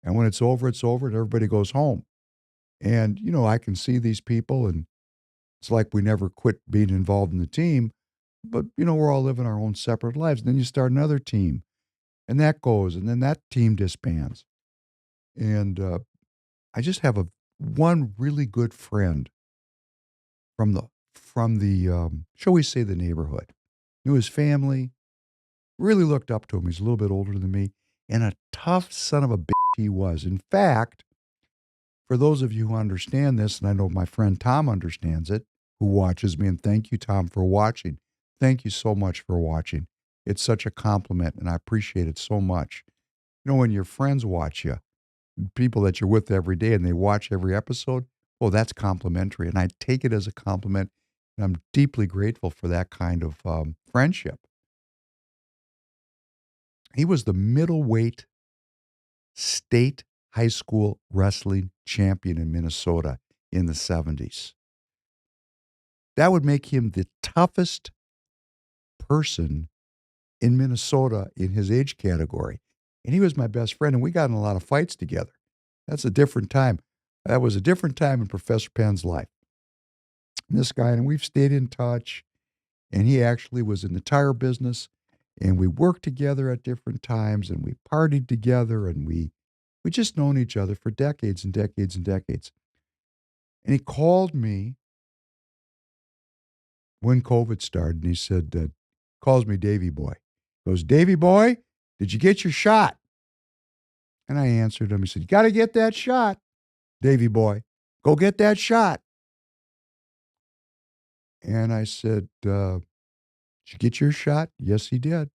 And when it's over, and everybody goes home. And I can see these people, and it's like we never quit being involved in the team, but we're all living our own separate lives. And then you start another team, and that goes, and then that team disbands. And I just have one really good friend from the shall we say, the neighborhood. Knew his family, really looked up to him. He's a little bit older than me, and a tough son of a bitch he was. In fact, for those of you who understand this, and I know my friend Tom understands it, who watches me, and thank you, Tom, for watching. Thank you so much for watching. It's such a compliment, and I appreciate it so much. When your friends watch you, people that you're with every day, and they watch every episode, well, that's complimentary, and I take it as a compliment, and I'm deeply grateful for that kind of friendship. He was the middleweight state high school wrestling champion in Minnesota in the 70s. That would make him the toughest person in Minnesota in his age category. And he was my best friend, and we got in a lot of fights together. That's a different time. That was a different time in Professor Penn's life. And this guy, and we've stayed in touch, and he actually was in the tire business, and we worked together at different times, and we partied together, and we just known each other for decades and decades and decades. And he called me when COVID started, and he said, calls me Davy Boy. He goes, Davy Boy, did you get your shot? And I answered him. He said, you got to get that shot, Davy Boy. Go get that shot. And I said, did you get your shot? Yes, he did.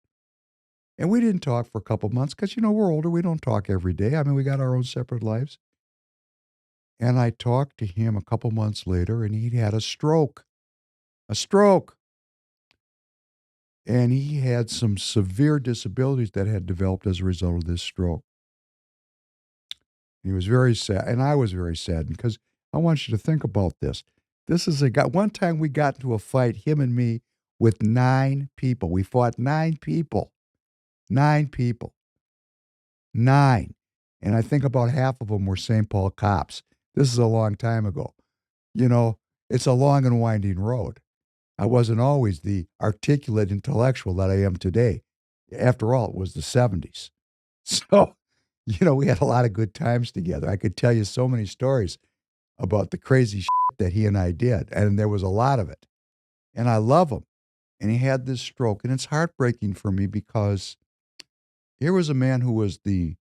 And we didn't talk for a couple months because, we're older. We don't talk every day. I mean, we got our own separate lives. And I talked to him a couple months later, and he'd had a stroke. A stroke. And he had some severe disabilities that had developed as a result of this stroke. He was very sad, and I was very sad, because I want you to think about this. This is a guy. One time we got into a fight, him and me, with 9 people. We fought 9 people. 9 people. 9. And I think about half of them were St. Paul cops. This is a long time ago. It's a long and winding road. I wasn't always the articulate intellectual that I am today. After all, it was the 70s. So, we had a lot of good times together. I could tell you so many stories about the crazy shit that he and I did, and there was a lot of it. And I love him. And he had this stroke, and it's heartbreaking for me, because here was a man who was the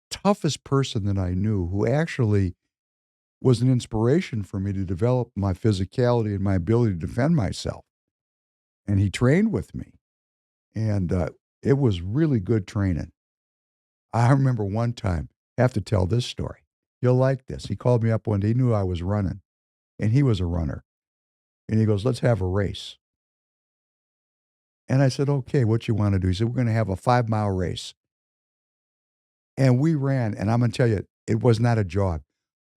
toughest person that I knew, who actually was an inspiration for me to develop my physicality and my ability to defend myself. And he trained with me. And it was really good training. I remember one time, I have to tell this story. You'll like this. He called me up one day. He knew I was running, and he was a runner. And he goes, let's have a race. And I said, okay, what you want to do? He said, we're going to have a 5-mile race. And we ran, and I'm going to tell you, it was not a jog.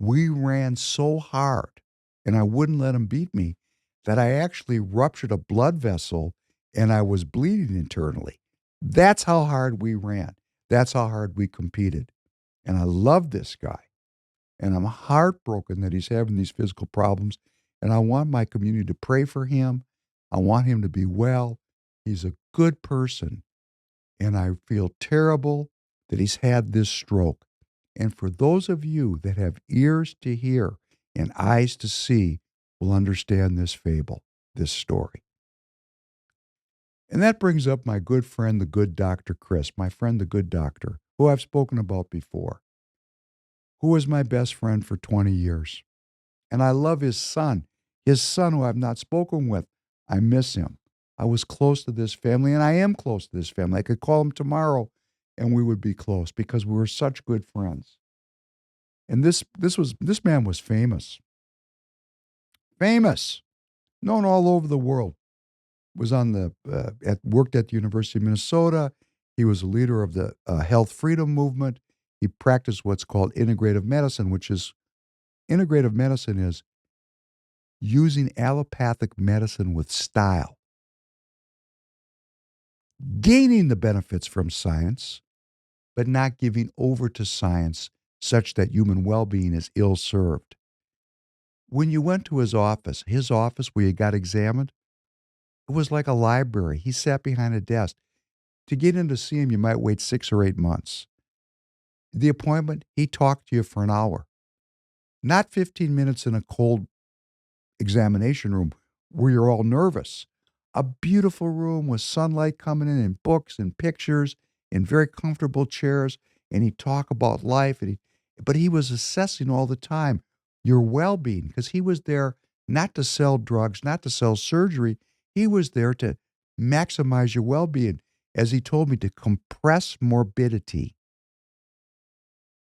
We ran so hard, and I wouldn't let him beat me, that I actually ruptured a blood vessel, and I was bleeding internally. That's how hard we ran. That's how hard we competed. And I love this guy. And I'm heartbroken that he's having these physical problems. And I want my community to pray for him. I want him to be well. He's a good person. And I feel terrible that he's had this stroke. And for those of you that have ears to hear and eyes to see will understand this fable, this story. And that brings up my good friend, the good Dr. Chris, my friend, the good doctor, who I've spoken about before, who was my best friend for 20 years. And I love his son, who I've not spoken with. I miss him. I was close to this family, and I am close to this family. I could call him tomorrow, and we would be close because we were such good friends. And this man was famous, famous, known all over the world. Was on the worked at the University of Minnesota. He was a leader of the health freedom movement. He practiced what's called integrative medicine, integrative medicine is using allopathic medicine with style, gaining the benefits from science, but not giving over to science such that human well-being is ill-served. When you went to his office where you got examined, it was like a library. He sat behind a desk. To get in to see him, you might wait 6 or 8 months. The appointment, he talked to you for an hour. Not 15 minutes in a cold examination room where you're all nervous. A beautiful room with sunlight coming in and books and pictures and very comfortable chairs. And he'd talk about life. But he was assessing all the time your well-being because he was there not to sell drugs, not to sell surgery. He was there to maximize your well-being. As he told me, to compress morbidity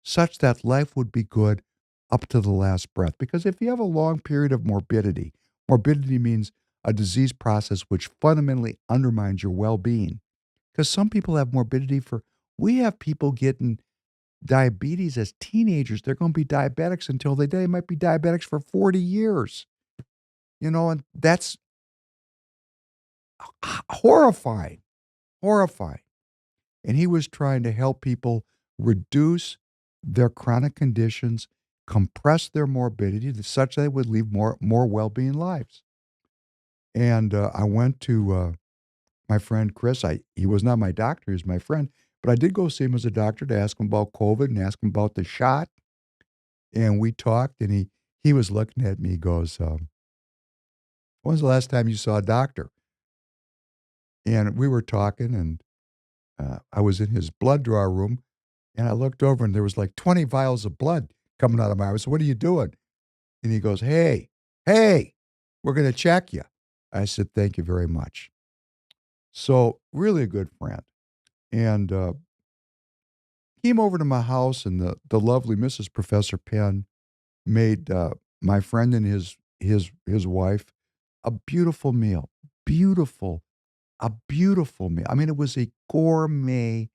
such that life would be good up to the last breath. Because if you have a long period of morbidity means a disease process which fundamentally undermines your well-being. Because some people have morbidity we have people getting diabetes as teenagers. They're going to be diabetics until they die. They might be diabetics for 40 years. And that's horrifying. Horrifying. And he was trying to help people reduce their chronic conditions, compress their morbidity such that they would lead more well-being lives. And I went to my friend Chris. He was not my doctor, he was my friend, but I did go see him as a doctor to ask him about COVID and ask him about the shot. And we talked, and he was looking at me. He goes, "When's the last time you saw a doctor?" And we were talking, and I was in his blood draw room, and I looked over, and there was like 20 vials of blood coming out of my eye. I said, "What are you doing?" And he goes, hey, we're going to check you." I said, "Thank you very much." So really a good friend. And came over to my house, and the lovely Mrs. Professor Penn made my friend and his wife a beautiful meal. A beautiful meal. I mean, it was a gourmet,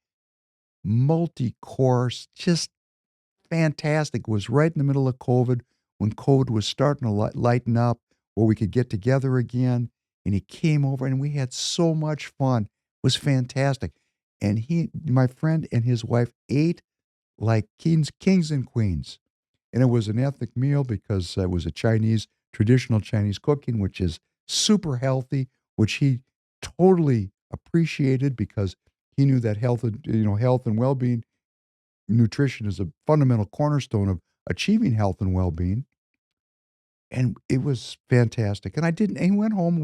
multi-course, just fantastic. It was right in the middle of COVID, when COVID was starting to lighten up, where we could get together again. And he came over, and we had so much fun. It was fantastic. And my friend and his wife ate like kings and queens. And it was an ethnic meal because it was traditional Chinese cooking, which is super healthy, which he totally appreciated because he knew that health and well-being, nutrition is a fundamental cornerstone of achieving health and well-being. And it was fantastic. And he went home.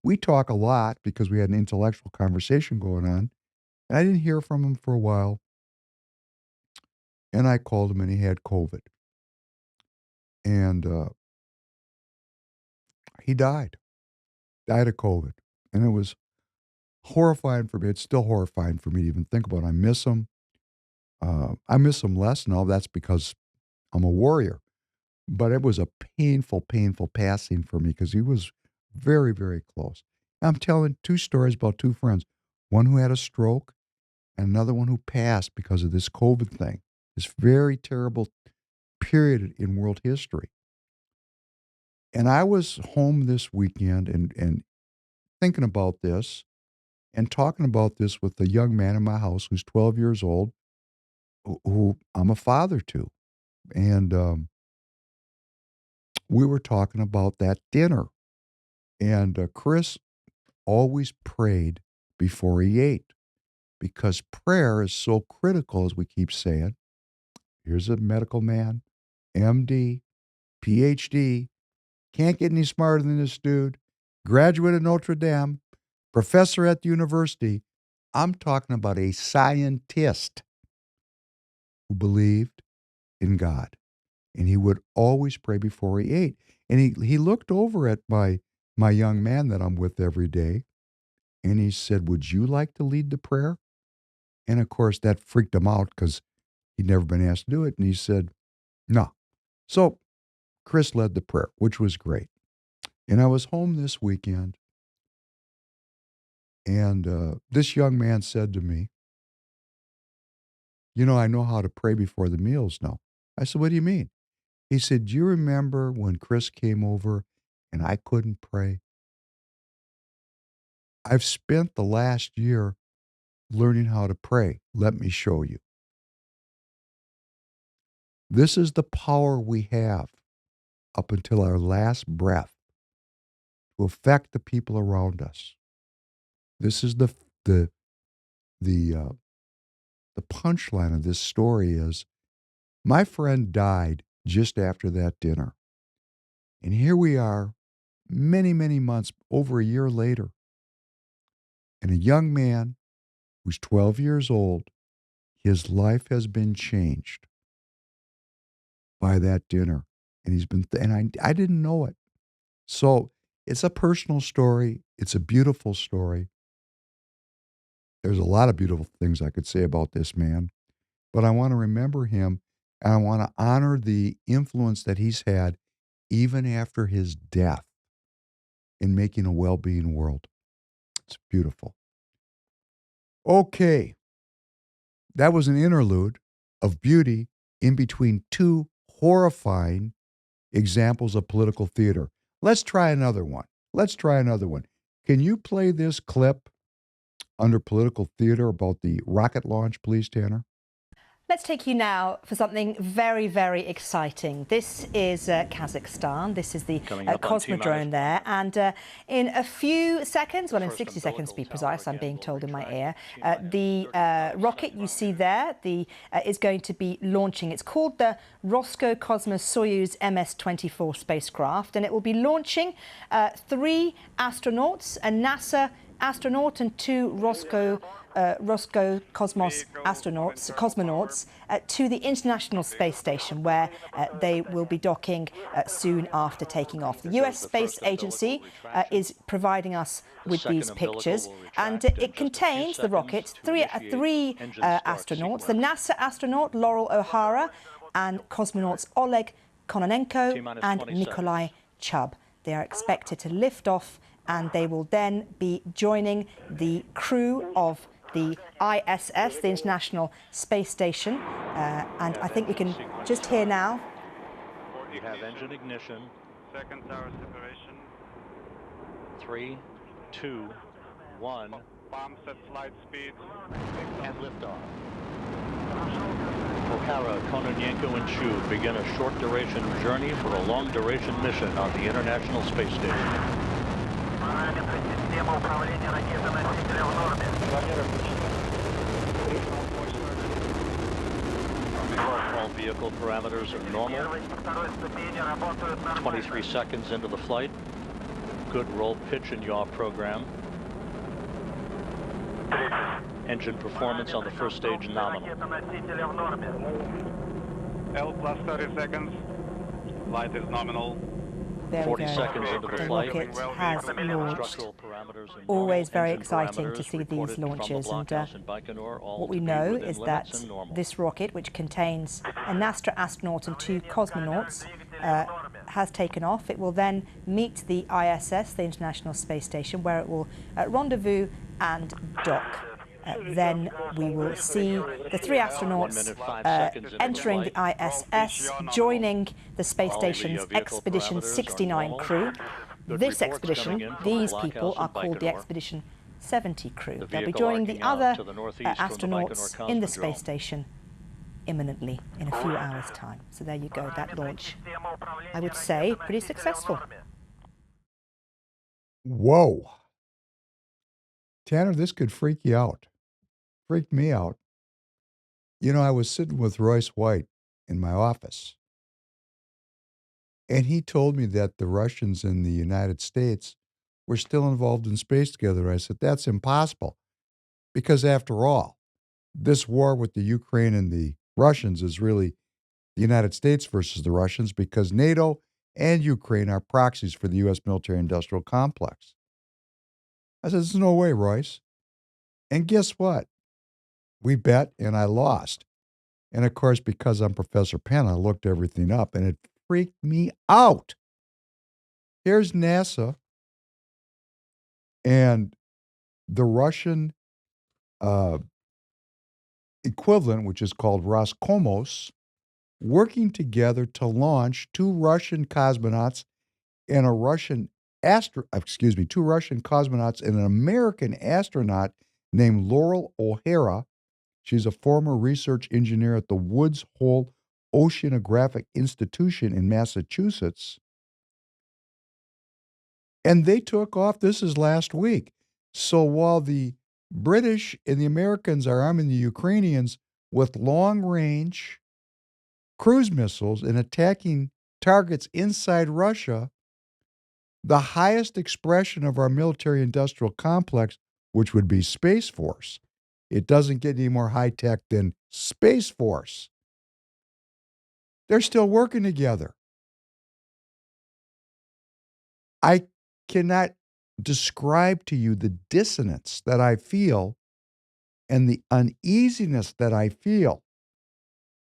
We talk a lot because we had an intellectual conversation going on. And I didn't hear from him for a while. And I called him, and he had COVID. And he died of COVID. And it was horrifying for me. It's still horrifying for me to even think about. I miss him. I miss him less now. That's because I'm a warrior. But it was a painful, painful passing for me because he was very, very close. I'm telling 2 stories about 2 friends, one who had a stroke and another one who passed because of this COVID thing, this very terrible period in world history. And I was home this weekend and thinking about this and talking about this with a young man in my house who's 12 years old, who I'm a father to. And we were talking about that dinner. And Chris always prayed before he ate because prayer is so critical, as we keep saying. Here's a medical man, MD, PhD, can't get any smarter than this dude, graduate of Notre Dame, professor at the university. I'm talking about a scientist who believed in God. And he would always pray before he ate. And he looked over at my young man that I'm with every day, and he said, "Would you like to lead the prayer?" And of course, that freaked him out because he'd never been asked to do it. And he said, "No." So Chris led the prayer, which was great. And I was home this weekend, and this young man said to me, I know how to pray before the meals now. I said, "What do you mean?" He said, "Do you remember when Chris came over and I couldn't pray? I've spent the last year learning how to pray. Let me show you." This is the power we have up until our last breath to affect the people around us. This is the the uh, the punchline of this story is my friend died just after that dinner, and here we are, many months, over a year later, and a young man who's 12 years old, his life has been changed by that dinner, and I didn't know it. So it's a personal story. It's a beautiful story. There's a lot of beautiful things I could say about this man, but I want to remember him and I want to honor the influence that he's had even after his death in making a well being world. It's beautiful. Okay, that was an interlude of beauty in between two horrifying examples of political theater. Let's try another one. Can you play this clip under political theater about the rocket launch, please, Tanner? Let's take you now for something very, very exciting. This is Kazakhstan. This is the Cosmodrome there. And in a few seconds, well, in 60 seconds to be precise, I'm being told in my ear, the rocket you see there is going to be launching. It's called the Roscosmos Soyuz MS-24 spacecraft, and it will be launching 3 astronauts, a NASA astronaut and 2 Roscosmos cosmonauts to the International Space Station, where they will be docking soon after taking off. The US Space Agency is providing us with these pictures, and it contains the rocket, three astronauts, the NASA astronaut Laurel O'Hara and cosmonauts Oleg Kononenko and Nikolai Chubb. They are expected to lift off, and they will then be joining the crew of the ISS, the International Space Station. And I think we can just hear now. You have engine ignition. Second tower separation. 3, 2, 1. Bombs at flight speed. And liftoff. O'Hara, Kononenko, and Chu begin a short-duration journey for a long-duration mission on the International Space Station. All vehicle parameters are normal. 23 seconds into the flight. Good roll, pitch, and yaw program. Engine performance on the first stage nominal. L plus 30 seconds. Flight is nominal. 40 seconds into the flight. The rocket has launched. Always very exciting to see these launches, and what we know is that this rocket, which contains a NASA astronaut and 2 cosmonauts, has taken off. It will then meet the ISS, the International Space Station, where it will rendezvous and dock. Then we will see the 3 astronauts entering the ISS, joining the space station's Expedition 69 crew. This expedition, these people are called the Expedition 70 crew. They'll be joining the other astronauts in the space station imminently, in a few hours' time. So there you go, that launch, I would say, pretty successful. Whoa. Tanner, this could freak you out. Freaked me out. I was sitting with Royce White in my office. And he told me that the Russians and the United States were still involved in space together. I said, that's impossible. Because after all, this war with the Ukraine and the Russians is really the United States versus the Russians because NATO and Ukraine are proxies for the U.S. military-industrial complex. I said, there's no way, Royce. And guess what? We bet, and I lost. And of course, because I'm Professor Penn, I looked everything up, and it freaked me out. Here's NASA and the Russian equivalent, which is called Roscosmos, working together to launch two Russian cosmonauts and two Russian cosmonauts and an American astronaut named Laurel O'Hara. She's a former research engineer at the Woods Hole Oceanographic Institution in Massachusetts. And they took off, this is last week. So while the British and the Americans are arming the Ukrainians with long-range cruise missiles and attacking targets inside Russia, the highest expression of our military-industrial complex, which would be Space Force, it doesn't get any more high-tech than Space Force. They're still working together. I cannot describe to you the dissonance that I feel and the uneasiness that I feel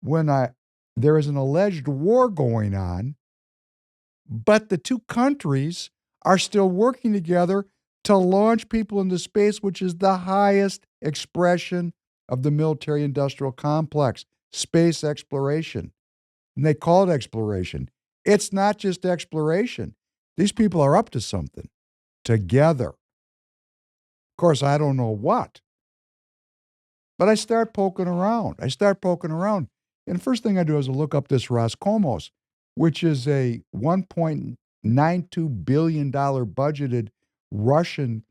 when there is an alleged war going on, but the two countries are still working together to launch people into space, which is the highest expression of the military-industrial complex, space exploration. And they call it exploration. It's not just exploration. These people are up to something together. Of course, I don't know what. But I start poking around. And the first thing I do is I look up this Roscosmos, which is a $1.92 billion budgeted Russian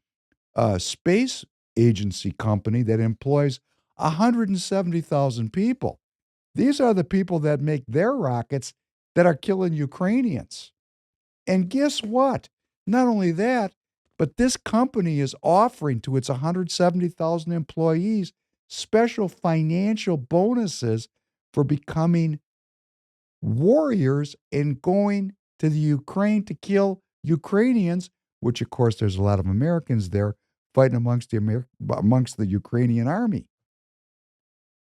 space agency company that employs 170,000 people. These are the people that make their rockets that are killing Ukrainians. And guess what? Not only that, but this company is offering to its 170,000 employees special financial bonuses for becoming warriors and going to the Ukraine to kill Ukrainians, which of course there's a lot of Americans there fighting amongst the Ukrainian army.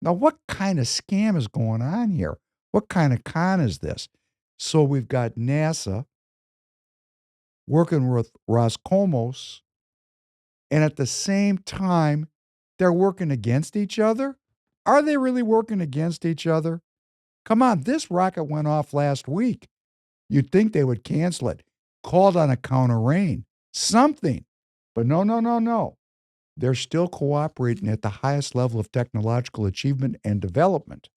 Now, what kind of scam is going on here? What kind of con is this? So we've got NASA working with Roscosmos, and at the same time, they're working against each other? Are they really working against each other? Come on, this rocket went off last week. You'd think they would cancel it, called on a counter rain, something. But no. They're still cooperating at the highest level of technological achievement and development.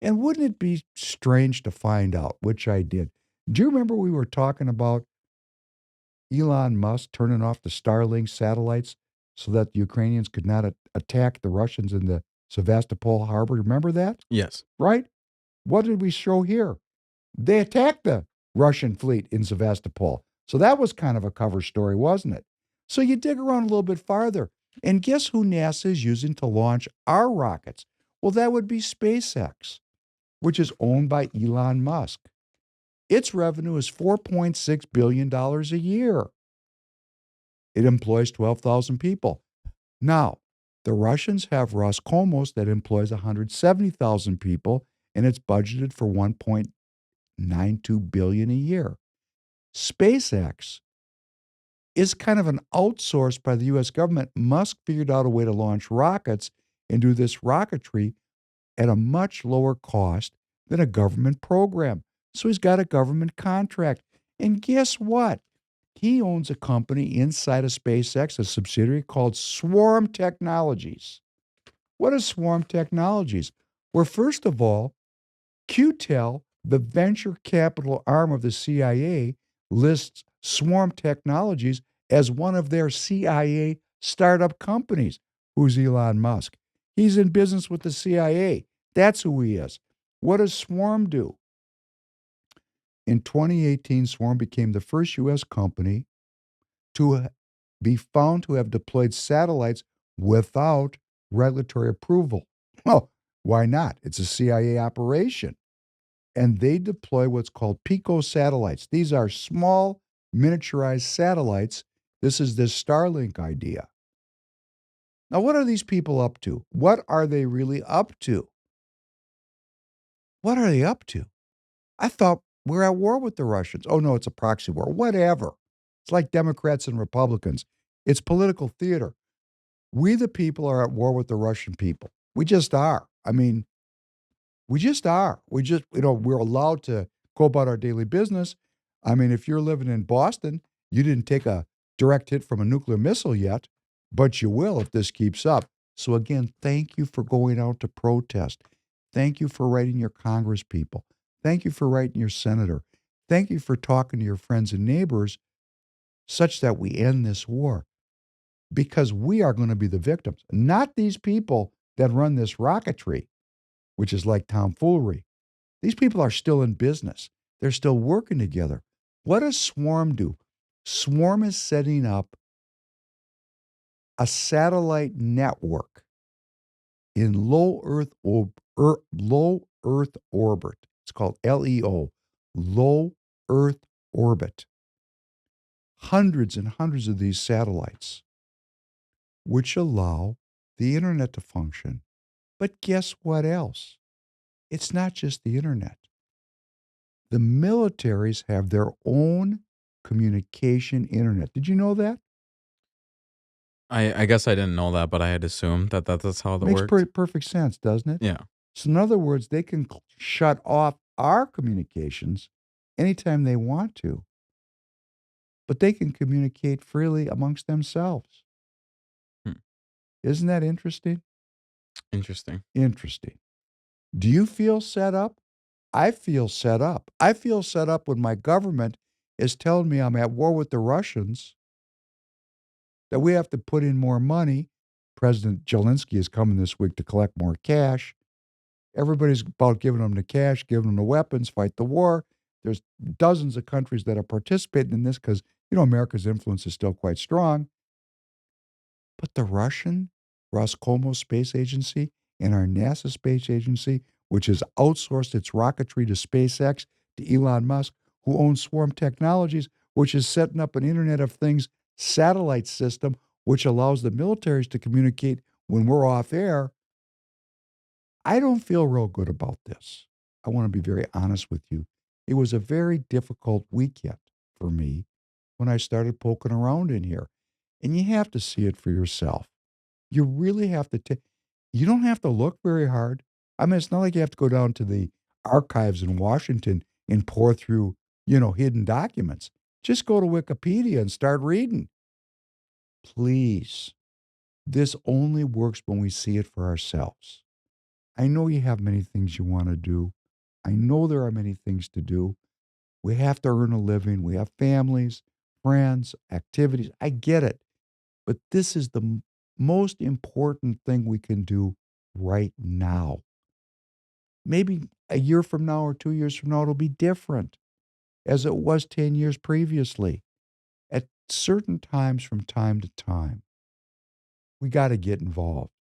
And wouldn't it be strange to find out, which I did? Do you remember we were talking about Elon Musk turning off the Starlink satellites so that the Ukrainians could not attack the Russians in the Sevastopol harbor? Remember that? Yes. Right? What did we show here? They attacked the Russian fleet in Sevastopol. So that was kind of a cover story, wasn't it? So you dig around a little bit farther, and guess who NASA is using to launch our rockets? Well, that would be SpaceX, which is owned by Elon Musk. Its revenue is $4.6 billion a year. It employs 12,000 people. Now, the Russians have Roscosmos that employs 170,000 people, and it's budgeted for $1.92 billion a year. SpaceX is kind of an outsourced by the U.S. government. Musk figured out a way to launch rockets and do this rocketry at a much lower cost than a government program. So he's got a government contract. And guess what? He owns a company inside of SpaceX, a subsidiary called Swarm Technologies. What is Swarm Technologies? Well, first of all, QTEL, the venture capital arm of the CIA, lists Swarm Technologies as one of their CIA startup companies. Who's Elon Musk? He's in business with the CIA. That's who he is. What does Swarm do? In 2018, Swarm became the first U.S. company to be found to have deployed satellites without regulatory approval. Well, why not? It's a CIA operation. And they deploy what's called pico satellites. These are small, miniaturized satellites. This is this Starlink idea. Now, what are these people up to? What are they really up to? What are they up to? I thought we're at war with the Russians. Oh, no, it's a proxy war. Whatever. It's like Democrats and Republicans. It's political theater. We, the people, are at war with the Russian people. We just are. I mean, we just are. We just, we're allowed to go about our daily business. I mean, if you're living in Boston, you didn't take a direct hit from a nuclear missile yet, but you will if this keeps up. So again, thank you for going out to protest. Thank you for writing your Congress people. Thank you for writing your senator. Thank you for talking to your friends and neighbors such that we end this war. Because we are going to be the victims, not these people that run this rocketry, which is like tomfoolery. These people are still in business. They're still working together. What does Swarm do? Swarm is setting up a satellite network in low Earth orbit. It's called LEO, low Earth orbit. Hundreds and hundreds of these satellites, which allow the internet to function. But guess what else? It's not just the internet. The militaries have their own communication internet. Did you know that? I guess I didn't know that, but I had assumed that's how that Makes worked. perfect sense, doesn't it? Yeah. So in other words, they can shut off our communications anytime they want to, but they can communicate freely amongst themselves. Hmm. Isn't that interesting? Interesting. Interesting. Do you feel set up? I feel set up. I feel set up when my government is telling me I'm at war with the Russians, that we have to put in more money. President Zelensky is coming this week to collect more cash. Everybody's about giving them the cash, giving them the weapons, fight the war. There's dozens of countries that are participating in this because, America's influence is still quite strong. But the Russian Roscosmos Space Agency and our NASA Space Agency, which has outsourced its rocketry to SpaceX, to Elon Musk, who owns Swarm Technologies, which is setting up an Internet of Things satellite system, which allows the militaries to communicate when we're off air. I don't feel real good about this. I want to be very honest with you. It was a very difficult weekend for me when I started poking around in here. And you have to see it for yourself. You really have to you don't have to look very hard. I mean, it's not like you have to go down to the archives in Washington and pour through, hidden documents. Just go to Wikipedia and start reading. Please. This only works when we see it for ourselves. I know you have many things you want to do. I know there are many things to do. We have to earn a living. We have families, friends, activities. I get it. But this is the most important thing we can do right now. Maybe a year from now or 2 years from now, it'll be different as it was 10 years previously. At certain times from time to time, we got to get involved.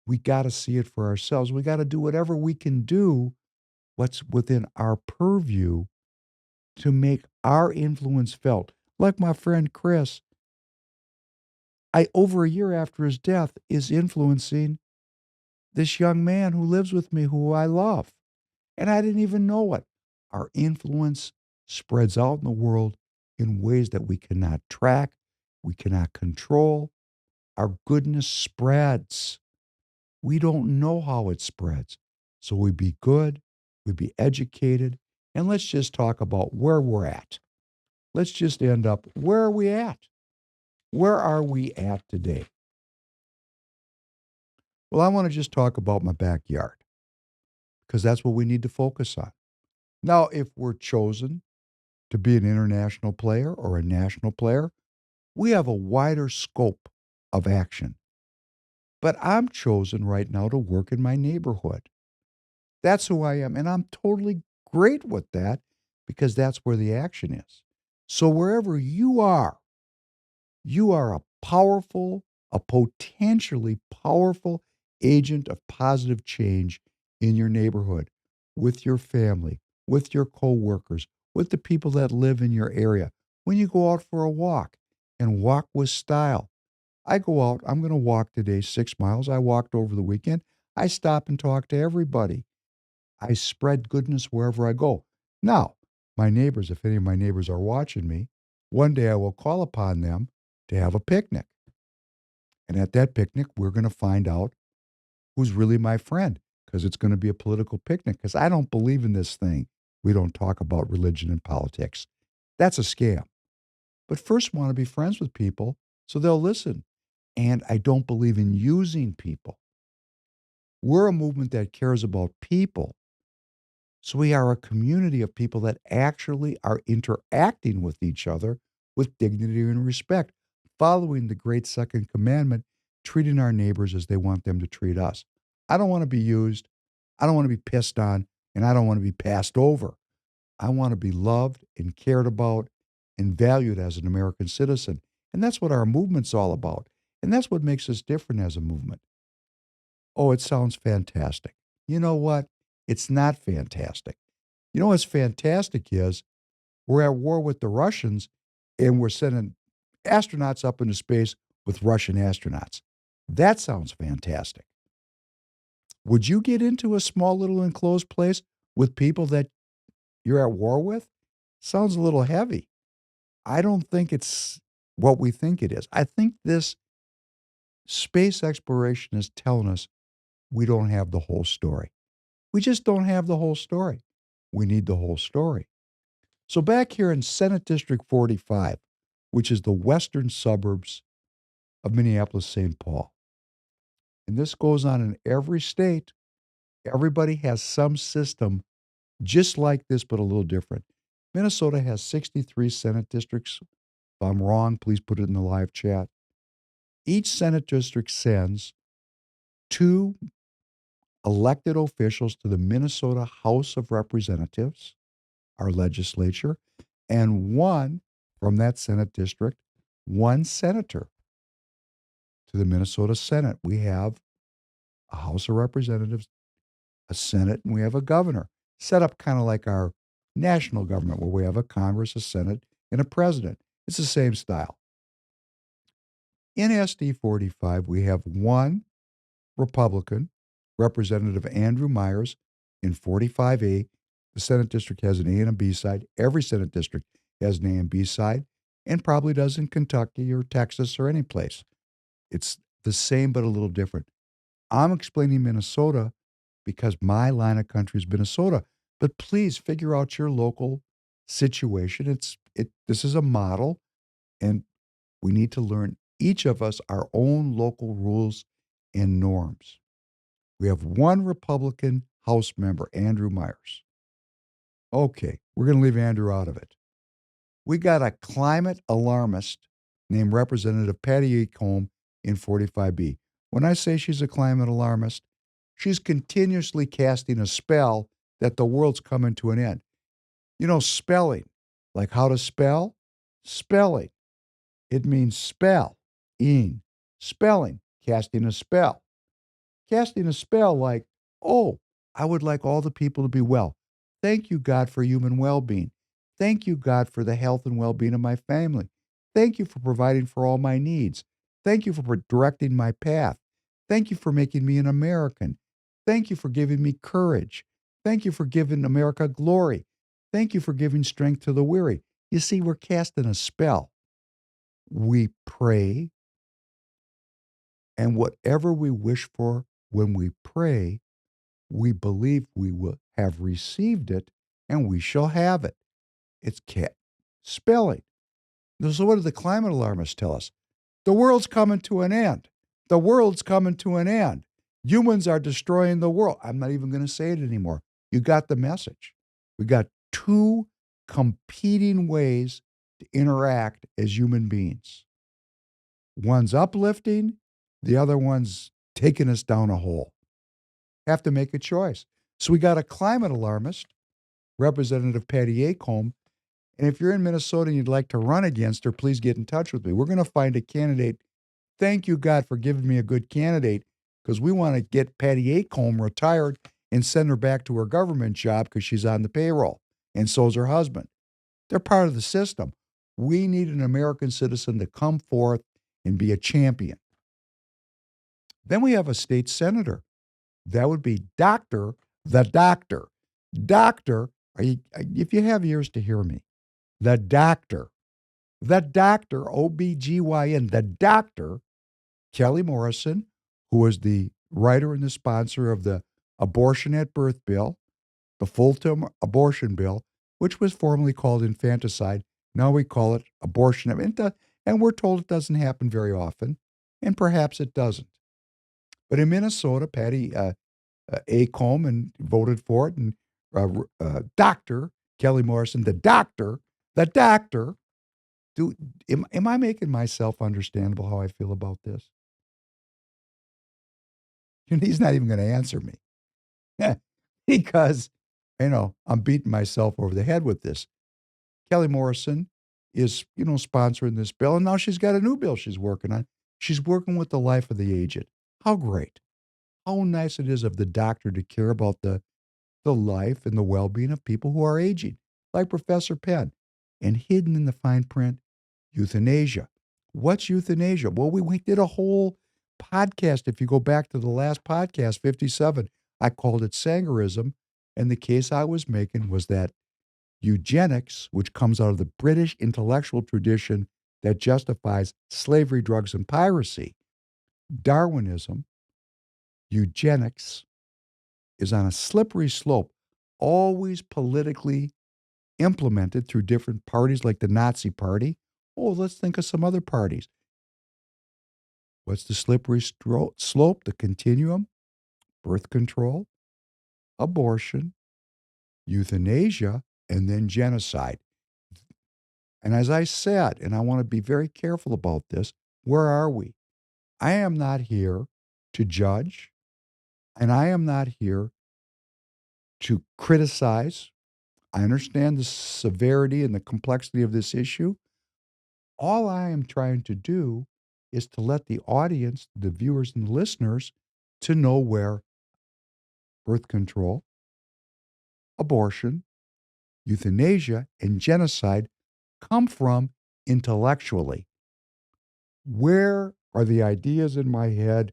We got to see it for ourselves. We got to do whatever we can do, what's within our purview to make our influence felt. Like my friend Chris, over a year after his death, is influencing this young man who lives with me, who I love. And I didn't even know it. Our influence spreads out in the world in ways that we cannot track, we cannot control. Our goodness spreads. We don't know how it spreads. So we be good, we be educated, and let's just talk about where we're at. Let's just end up, where are we at? Where are we at today? Well, I want to just talk about my backyard because that's what we need to focus on. Now, if we're chosen to be an international player or a national player, we have a wider scope of action. But I'm chosen right now to work in my neighborhood. That's who I am. And I'm totally great with that because that's where the action is. So wherever you are a powerful, a potentially powerful agent of positive change in your neighborhood, with your family, with your coworkers, with the people that live in your area. When you go out for a walk and walk with style. I go out, I'm going to walk today 6 miles. I walked over the weekend. I stop and talk to everybody. I spread goodness wherever I go. Now, my neighbors, if any of my neighbors are watching me, one day I will call upon them to have a picnic. And at that picnic, we're going to find out who's really my friend because it's going to be a political picnic because I don't believe in this thing. We don't talk about religion and politics. That's a scam. But first, want to be friends with people so they'll listen. And I don't believe in using people. We're a movement that cares about people. So we are a community of people that actually are interacting with each other with dignity and respect, following the great second commandment, treating our neighbors as they want them to treat us. I don't want to be used. I don't want to be pissed on, and I don't want to be passed over. I want to be loved and cared about and valued as an American citizen. And that's what our movement's all about. And that's what makes us different as a movement. Oh, it sounds fantastic. You know what? It's not fantastic. You know what's fantastic is we're at war with the Russians and we're sending astronauts up into space with Russian astronauts. That sounds fantastic. Would you get into a small little enclosed place with people that you're at war with? Sounds a little heavy. I don't think it's what we think it is. I think this space exploration is telling us we don't have the whole story. We just don't have the whole story. We need the whole story. So back here in Senate District 45, which is the western suburbs of Minneapolis-St. Paul, and this goes on in every state, everybody has some system just like this, but a little different. Minnesota has 63 Senate districts. If I'm wrong, please put it in the live chat. Each Senate district sends 2 elected officials to the Minnesota House of Representatives, our legislature, and 1 from that Senate district, 1 senator to the Minnesota Senate. We have a House of Representatives, a Senate, and we have a governor, set up kind of like our national government where we have a Congress, a Senate, and a president. It's the same style. In SD 45, we have 1 Republican, Representative Andrew Myers, in 45A. The Senate district has an A and a B side. Every Senate district has an A and B side, and probably does in Kentucky or Texas or any place. It's the same but a little different. I'm explaining Minnesota because my line of country is Minnesota. But please figure out your local situation. This is a model, and we need to learn each of us our own local rules and norms. We have 1 Republican House member, Andrew Myers. Okay, we're going to leave Andrew out of it. We got a climate alarmist named Representative Patty Acomb in 45B. When I say she's a climate alarmist, she's continuously casting a spell that the world's coming to an end. You know, spelling, like how to spell? Spelling. It means spell, ing. Spelling, casting a spell. Casting a spell like, oh, I would like all the people to be well. Thank you, God, for human well-being. Thank you, God, for the health and well-being of my family. Thank you for providing for all my needs. Thank you for directing my path. Thank you for making me an American. Thank you for giving me courage. Thank you for giving America glory. Thank you for giving strength to the weary. You see, we're casting a spell. We pray, and whatever we wish for when we pray, we believe we will have received it, and we shall have it. It's spelling. So what do the climate alarmists tell us? The world's coming to an end. The world's coming to an end. Humans are destroying the world. I'm not even going to say it anymore. You got the message. We got 2 competing ways to interact as human beings. One's uplifting, the other one's taking us down a hole. Have to make a choice. So we got a climate alarmist, Representative Patty Acomb. And if you're in Minnesota and you'd like to run against her, please get in touch with me. We're going to find a candidate. Thank you, God, for giving me a good candidate, because we want to get Patty Acomb retired and send her back to her government job because she's on the payroll, and so is her husband. They're part of the system. We need an American citizen to come forth and be a champion. Then we have a state senator. That would be the doctor. Doctor, if you have ears to hear me, the doctor, OBGYN, the doctor, Kelly Morrison, who was the writer and the sponsor of the abortion at birth bill, the full-term abortion bill, which was formerly called infanticide. Now we call it abortion. And we're told it doesn't happen very often, and perhaps it doesn't. But in Minnesota, Patty Acomb and voted for it, and Dr. Kelly Morrison, the doctor, am I making myself understandable how I feel about this? And he's not even going to answer me because, I'm beating myself over the head with this. Kelly Morrison is, sponsoring this bill, and now she's got a new bill she's working on. She's working with the life of the aged. How great. How nice it is of the doctor to care about the life and the well-being of people who are aging, like Professor Penn. And hidden in the fine print, euthanasia. What's euthanasia? Well, we did a whole podcast. If you go back to the last podcast, 57, I called it Sangerism. And the case I was making was that eugenics, which comes out of the British intellectual tradition that justifies slavery, drugs, and piracy, Darwinism, eugenics, is on a slippery slope, always politically implemented through different parties like the Nazi Party. Oh, let's think of some other parties. What's the slippery slope, the continuum? Birth control, abortion, euthanasia, and then genocide. And as I said, and I want to be very careful about this, where are we? I am not here to judge, and I am not here to criticize. I understand the severity and the complexity of this issue. All I am trying to do is to let the audience, the viewers and the listeners, to know where birth control, abortion, euthanasia, and genocide come from intellectually. Where are the ideas in my head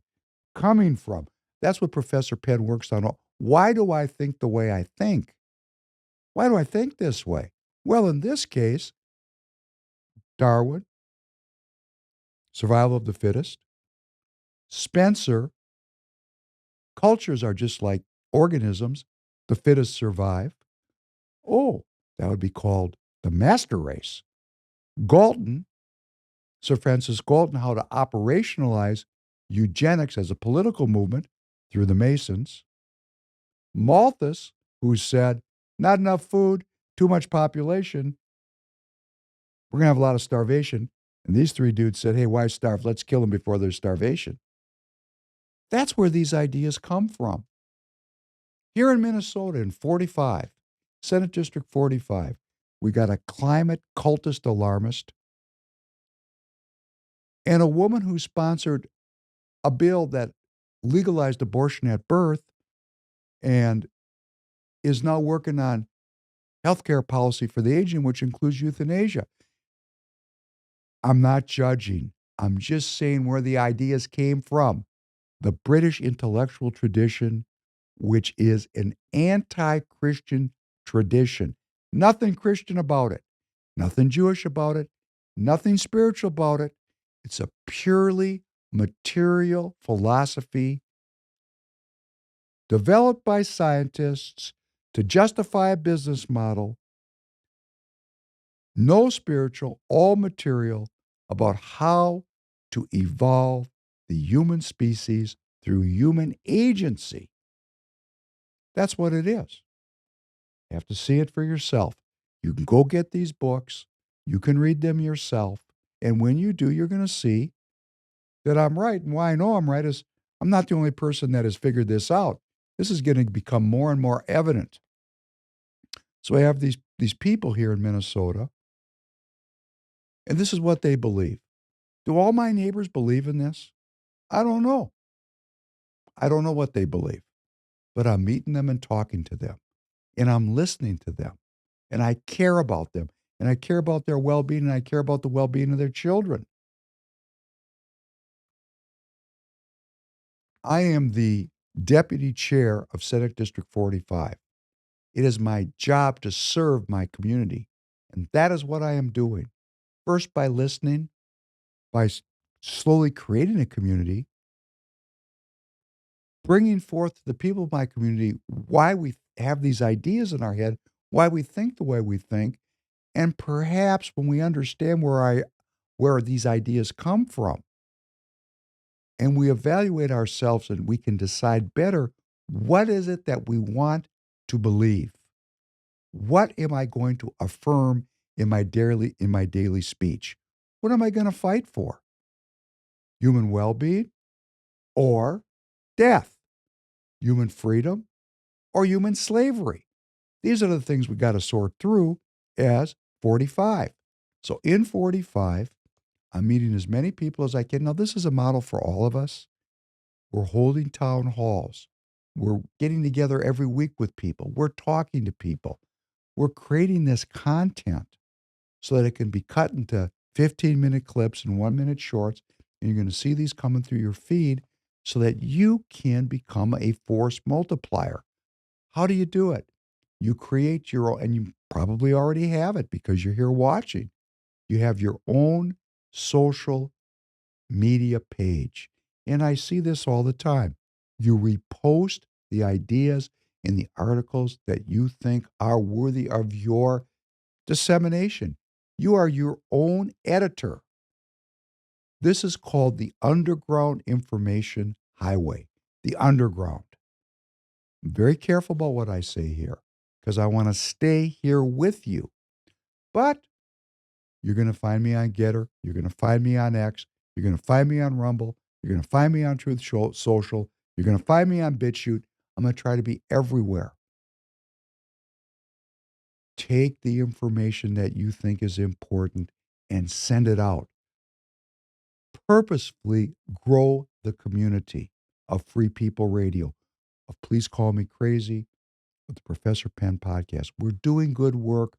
coming from? That's what Professor Penn works on. Why do I think the way I think? Why do I think this way? Well, in this case, Darwin, survival of the fittest, Spencer, cultures are just like organisms, the fittest survive. Oh, that would be called the master race. Galton, Sir Francis Galton, how to operationalize eugenics as a political movement through the Masons. Malthus, who said, not enough food, too much population, we're going to have a lot of starvation. And these three dudes said, hey, why starve? Let's kill them before there's starvation. That's where these ideas come from. Here in Minnesota in 45, Senate District 45, we got a climate cultist alarmist and a woman who sponsored a bill that legalized abortion at birth and is now working on healthcare policy for the aging, which includes euthanasia. I'm not judging. I'm just saying where the ideas came from. The British intellectual tradition, which is an anti-Christian tradition. Nothing Christian about it. Nothing Jewish about it. Nothing spiritual about it. It's a purely material philosophy developed by scientists to justify a business model. No spiritual, all material, about how to evolve the human species through human agency. That's what it is. You have to see it for yourself. You can go get these books. You can read them yourself. And when you do, you're going to see that I'm right. And why I know I'm right is I'm not the only person that has figured this out. This is going to become more and more evident. So I have these people here in Minnesota, and this is what they believe. Do all my neighbors believe in this? I don't know. I don't know what they believe, but I'm meeting them and talking to them, and I'm listening to them, and I care about them, and I care about their well-being, and I care about the well-being of their children. I am the deputy chair of Senate District 45. It is my job to serve my community, and that is what I am doing. First, by listening, by slowly creating a community, bringing forth to the people of my community why we have these ideas in our head, why we think the way we think, and perhaps when we understand where these ideas come from, and we evaluate ourselves and we can decide better, what is it that we want to believe? What am I going to affirm in my daily speech? What am I going to fight for? Human well-being or death? Human freedom or human slavery? These are the things we got to sort through as 45. So in 45, I'm meeting as many people as I can. Now, this is a model for all of us. We're holding town halls. We're getting together every week with people. We're talking to people. We're creating this content so that it can be cut into 15-minute clips and 1-minute shorts. And you're going to see these coming through your feed so that you can become a force multiplier. How do you do it? You create your own, and you probably already have it because you're here watching. You have your own social media page. And I see this all the time. You repost the ideas in the articles that you think are worthy of your dissemination. You are your own editor. This is called the Underground Information Highway, the underground. I'm very careful about what I say here because I want to stay here with you. But you're going to find me on Getter. You're going to find me on X. You're going to find me on Rumble. You're going to find me on Truth Social. You're going to find me on BitChute. I'm going to try to be everywhere. Take the information that you think is important and send it out. Purposefully grow the community of Free People Radio, of Please Call Me Crazy, of the Professor Penn podcast. We're doing good work.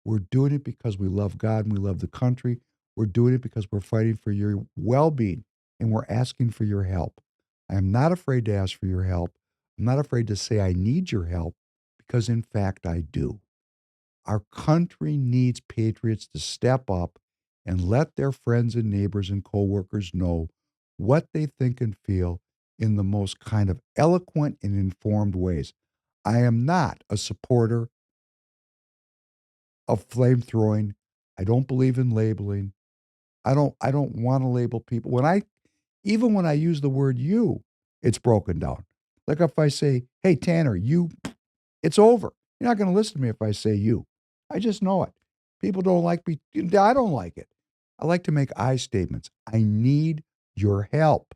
We're doing it because we love God and we love the country. We're doing it because we're fighting for your well-being and we're asking for your help. I am not afraid to ask for your help. I'm not afraid to say I need your help because, in fact, I do. Our country needs patriots to step up and let their friends and neighbors and coworkers know what they think and feel in the most kind of eloquent and informed ways. I am not a supporter of flamethrowing. I don't believe in labeling. I don't want to label people. Even when I use the word you, it's broken down. Like if I say, "Hey Tanner, you," it's over. You're not going to listen to me if I say you. I just know it. People don't like me. I don't like it. I like to make I statements. I need your help.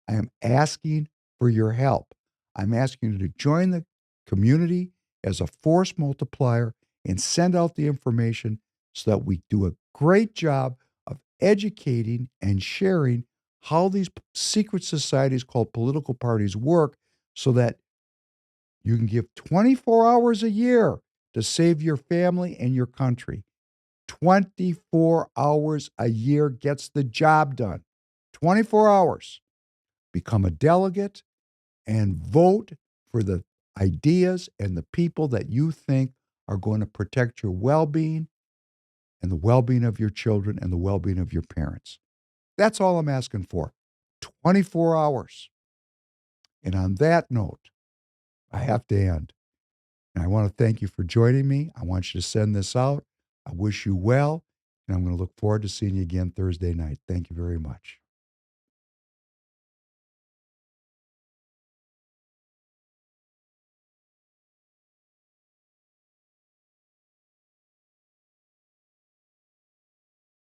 I am asking for your help. I'm asking you to join the community as a force multiplier and send out the information so that we do a great job of educating and sharing how these secret societies called political parties work so that you can give 24 hours a year to save your family and your country. 24 hours a year gets the job done. 24 hours. Become a delegate and vote for the ideas and the people that you think are going to protect your well-being and the well-being of your children and the well-being of your parents. That's all I'm asking for. 24 hours. And on that note, I have to end. And I want to thank you for joining me. I want you to send this out. I wish you well. And I'm going to look forward to seeing you again Thursday night. Thank you very much.